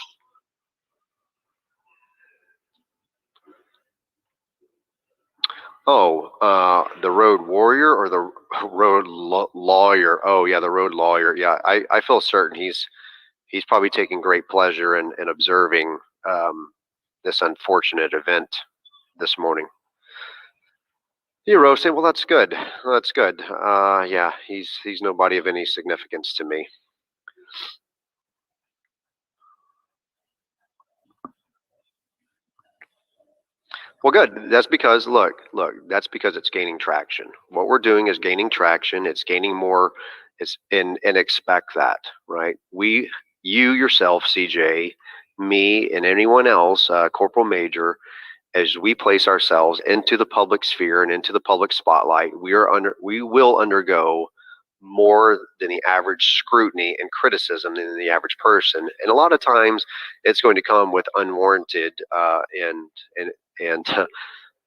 Oh, the road warrior or the road lawyer? Oh, yeah, the road lawyer. Yeah, I feel certain he's probably taking great pleasure in observing this unfortunate event this morning. You roasted. Well, that's good. That's good. Yeah, he's nobody of any significance to me. Well, good. That's because look. That's because it's gaining traction. What we're doing is gaining traction. It's gaining more. And expect that, right? You yourself, CJ, me, and anyone else, Corporal Major, as we place ourselves into the public sphere and into the public spotlight, we will undergo more than the average scrutiny and criticism than the average person, and a lot of times it's going to come with unwarranted and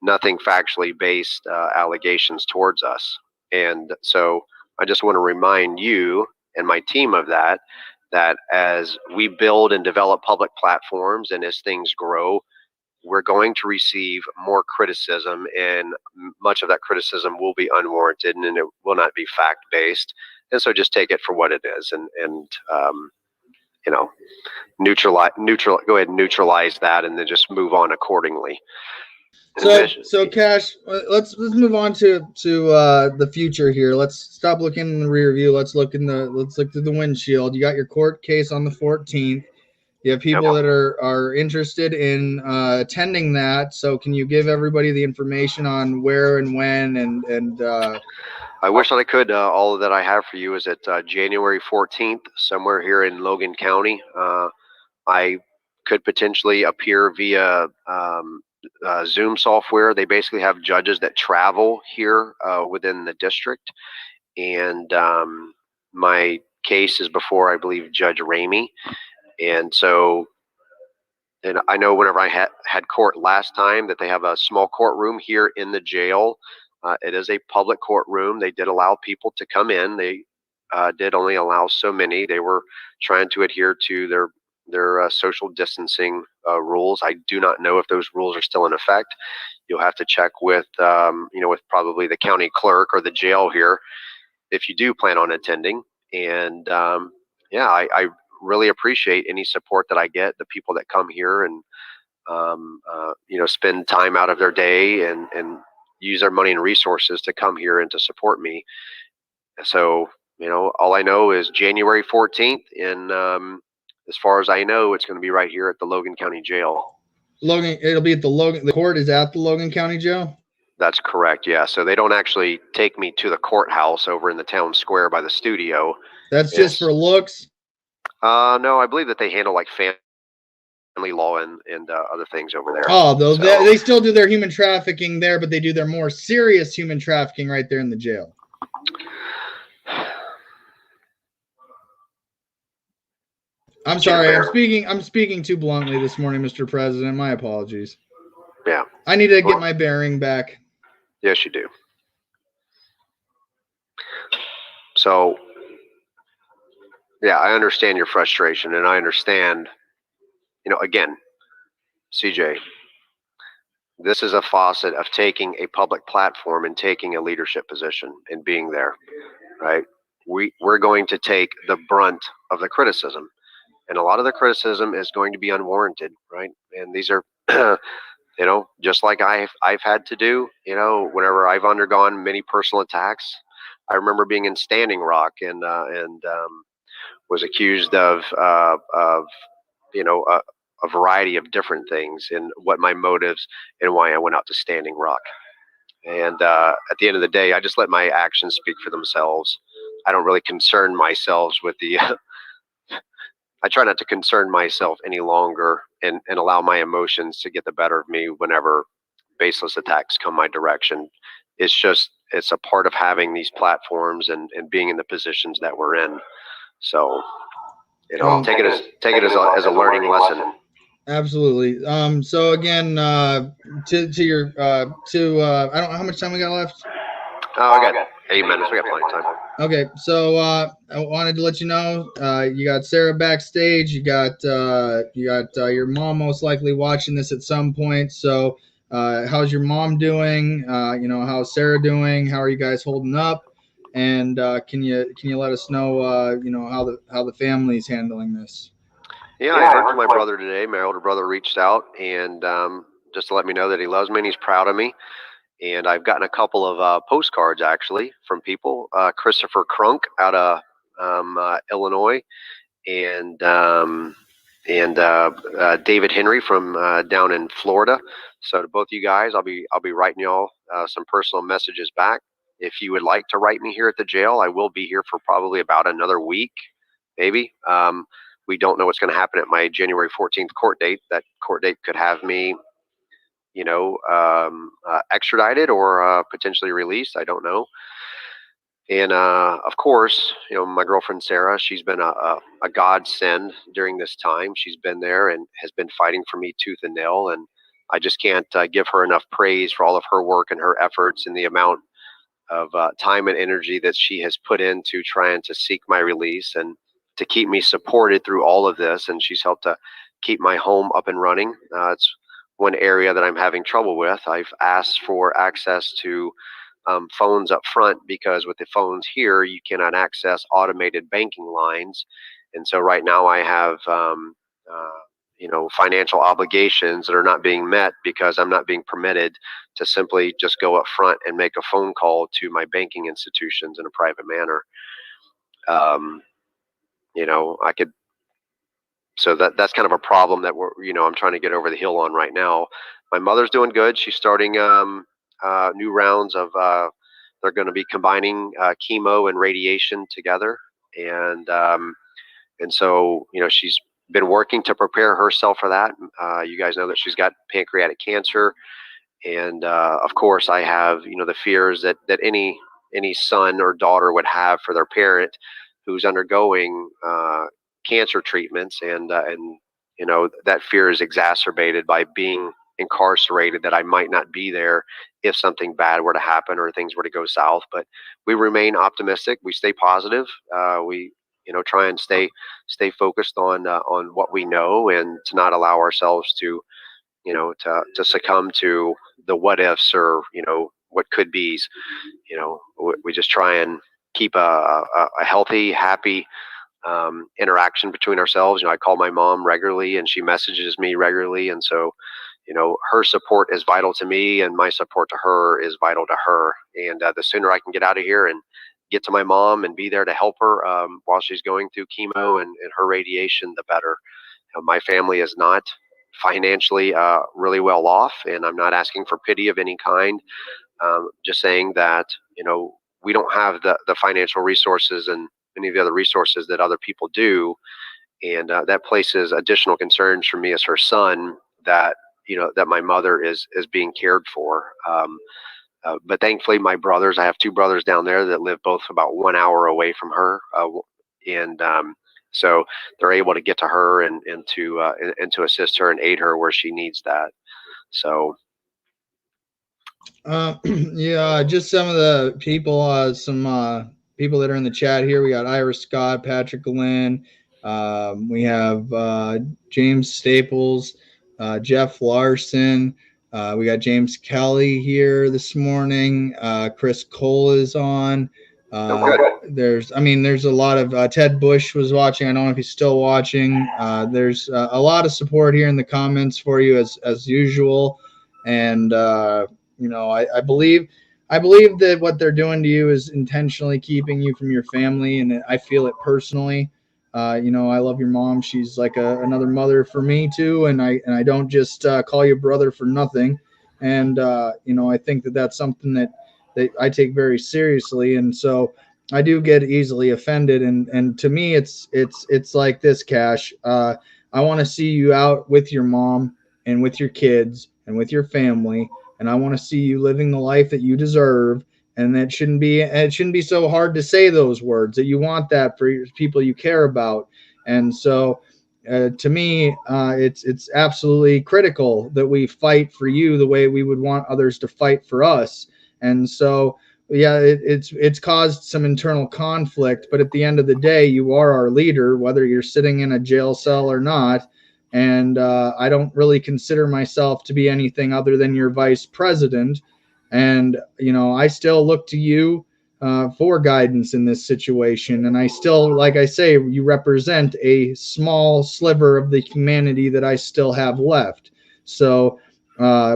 nothing factually based allegations towards us. And so I just want to remind you and my team of that as we build and develop public platforms, and as things grow, we're going to receive more criticism, and much of that criticism will be unwarranted, and it will not be fact-based. And so just take it for what it is, and go ahead and neutralize that, and then just move on accordingly. So Kash, let's move on to the future here. Let's stop looking in the rear view. Let's look through the windshield. You got your court case on the 14th. You have people that are interested in attending that. So can you give everybody the information on where and when and I wish that I could. All that I have for you is at January 14th, somewhere here in Logan County. I could potentially appear via Zoom software. They basically have judges that travel here within the district, and my case is before, I believe, Judge Ramey. And so, and I know whenever I had court last time that they have a small courtroom here in the jail. It is a public courtroom. They did allow people to come in. They did only allow so many. They were trying to adhere to their social distancing rules. I do not know if those rules are still in effect. You'll have to check with with probably the county clerk or the jail here if you do plan on attending. And I really appreciate any support that I get, the people that come here and spend time out of their day and use their money and resources to come here and to support me. So all I know is January 14th, and as far as I know, it's going to be right here at the Logan County Jail. It'll be at the Logan. The court is at the Logan County Jail. That's correct. Yeah. So they don't actually take me to the courthouse over in the town square by the studio. That's just for looks. No, I believe that they handle like family law and other things over there. Oh, they still do their human trafficking there, but they do their more serious human trafficking right there in the jail. I'm sorry. I'm speaking too bluntly this morning, Mr. President. My apologies. Yeah. I need to get my bearing back. Yes, you do. So, yeah, I understand your frustration, and I understand, again, CJ, this is a faucet of taking a public platform and taking a leadership position and being there, right? We're going to take the brunt of the criticism, and a lot of the criticism is going to be unwarranted, right? And these are, just like I've had to do, whenever I've undergone many personal attacks. I remember being in Standing Rock and was accused of a variety of different things and what my motives and why I went out to Standing Rock. And at the end of the day, I just let my actions speak for themselves. I don't really concern myself with the. I try not to concern myself any longer and allow my emotions to get the better of me whenever baseless attacks come my direction. It's a part of having these platforms and being in the positions that we're in. So, take it as a learning lesson. Absolutely. So again, to your I don't know how much time we got left. Oh, I got 8 minutes. We got plenty of time. Okay, so I wanted to let you know, you got Sarah backstage. You got your mom most likely watching this at some point. So, how's your mom doing? How's Sarah doing? How are you guys holding up? And can you let us know, how the family's handling this? Yeah, I heard from my brother today. My older brother reached out and just to let me know that he loves me and he's proud of me. And I've gotten a couple of postcards actually from people. Christopher Crunk out of Illinois, and David Henry from down in Florida. So to both of you guys, I'll be writing y'all some personal messages back. If you would like to write me here at the jail, I will be here for probably about another week, maybe. We don't know what's going to happen at my January 14th court date. That court date could have me extradited or potentially released. I don't know. And of course, my girlfriend Sarah, she's been a godsend during this time. She's been there and has been fighting for me tooth and nail. And I just can't give her enough praise for all of her work and her efforts and the amount of time and energy that she has put into trying to seek my release and to keep me supported through all of this. And she's helped to keep my home up and running. It's one area that I'm having trouble with. I've asked for access to phones up front because with the phones here, you cannot access automated banking lines. And so right now I have, financial obligations that are not being met because I'm not being permitted to simply just go up front and make a phone call to my banking institutions in a private manner. I could. So that's kind of a problem that I'm trying to get over the hill on right now. My mother's doing good. She's starting new rounds of. They're going to be combining chemo and radiation together, and so she's been working to prepare herself for that. You guys know that she's got pancreatic cancer, and of course I have the fears that any son or daughter would have for their parent who's undergoing cancer treatments, and that fear is exacerbated by being incarcerated, that I might not be there if something bad were to happen or things were to go south. But we remain optimistic. We stay positive. We try and stay focused on what we know, and to not allow ourselves to to succumb to the what ifs or what could be's. We just try and keep a healthy, happy interaction between ourselves. I call my mom regularly and she messages me regularly. And so, her support is vital to me and my support to her is vital to her. And the sooner I can get out of here and get to my mom and be there to help her while she's going through chemo and her radiation, the better. My family is not financially really well off, and I'm not asking for pity of any kind. Just saying that, we don't have the financial resources and any of the other resources that other people do. And that places additional concerns for me as her son that, that my mother is being cared for. But thankfully, I have two brothers down there that live both about 1 hour away from her, and so they're able to get to her and to assist her and aid her where she needs that. So yeah, just some of the people, some people that are in the chat here. We got Iris Scott, Patrick Glenn. We have James Staples, Jeff Larson. We got James Kelly here this morning. Chris Cole is on. There's a lot of Ted Bush was watching. I don't know if he's still watching. There's a lot of support here in the comments for you as usual, and I believe that what they're doing to you is intentionally keeping you from your family, and I feel it personally. I love your mom. She's like another mother for me too, and I don't just call you brother for nothing. And I think that that's something that I take very seriously, and so I do get easily offended. And to me, it's like this, Cash. I want to see you out with your mom and with your kids and with your family, and I want to see you living the life that you deserve. And it shouldn't be so hard to say those words, that you want that for people you care about. And so to me, it's absolutely critical that we fight for you the way we would want others to fight for us. And so yeah, it's caused some internal conflict, but at the end of the day, you are our leader, whether you're sitting in a jail cell or not. And I don't really consider myself to be anything other than your vice president. And I still look to you for guidance in this situation. And I still, like I say, you represent a small sliver of the humanity that I still have left. So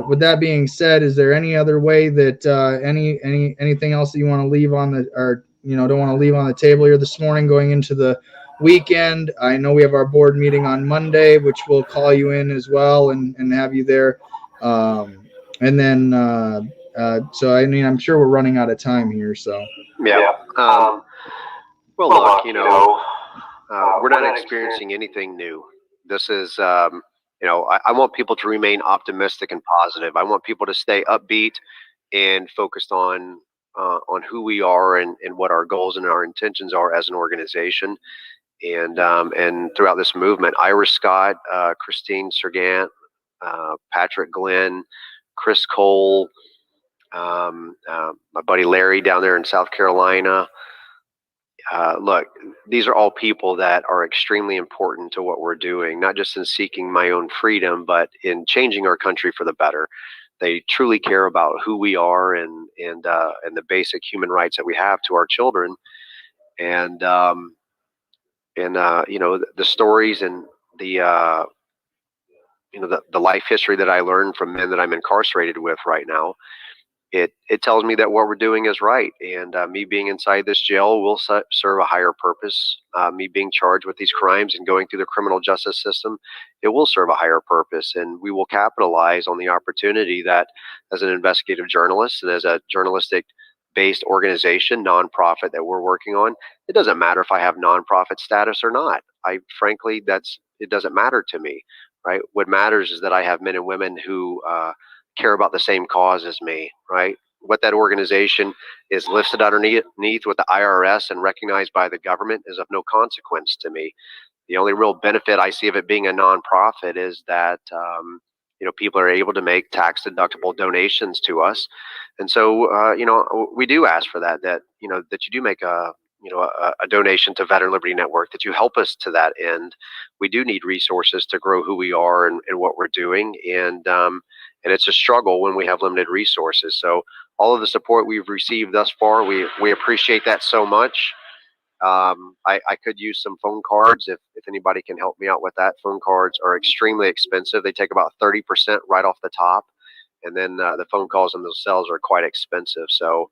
with that being said, is there any other way that anything else that you want to leave on don't want to leave on the table here this morning going into the weekend? I know we have our board meeting on Monday, which we'll call you in as well and have you there. And then so I'm sure we're running out of time here. So yeah. Well, look, we're not experiencing anything new. This is I want people to remain optimistic and positive. I want people to stay upbeat and focused on who we are and what our goals and our intentions are as an organization. And throughout this movement, Iris Scott, Christine Sergant, Patrick Glenn, Chris Cole, my buddy Larry down there in South Carolina. Look, these are all people that are extremely important to what we're doing, not just in seeking my own freedom, but in changing our country for the better. They truly care about who we are and the basic human rights that we have to our children. And the stories and the life history that I learned from men that I'm incarcerated with right now, it tells me that what we're doing is right. And me being inside this jail will serve a higher purpose. Me being charged with these crimes and going through the criminal justice system, it will serve a higher purpose. And we will capitalize on the opportunity that as an investigative journalist and as a journalistic based organization, nonprofit that we're working on, it doesn't matter if I have nonprofit status or not. Frankly, it doesn't matter to me, right? What matters is that I have men and women who care about the same cause as me, right? What that organization is listed underneath with the IRS and recognized by the government is of no consequence to me. The only real benefit I see of it being a nonprofit is that people are able to make tax deductible donations to us, and so we do ask for that you do make a donation to Veteran Liberty Network, that you help us to that end. We do need resources to grow who we are and what we're doing, and it's a struggle when we have limited resources. So all of the support we've received thus far, we appreciate that so much. I could use some phone cards if anybody can help me out with that. Phone cards are extremely expensive. They take about 30% right off the top, and then the phone calls themselves are quite expensive. So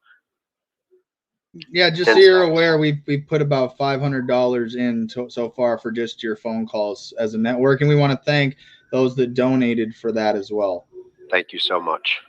yeah, just so you're aware, we put about $500 in so far for just your phone calls as a network, and we want to thank those that donated for that as well. Thank you so much.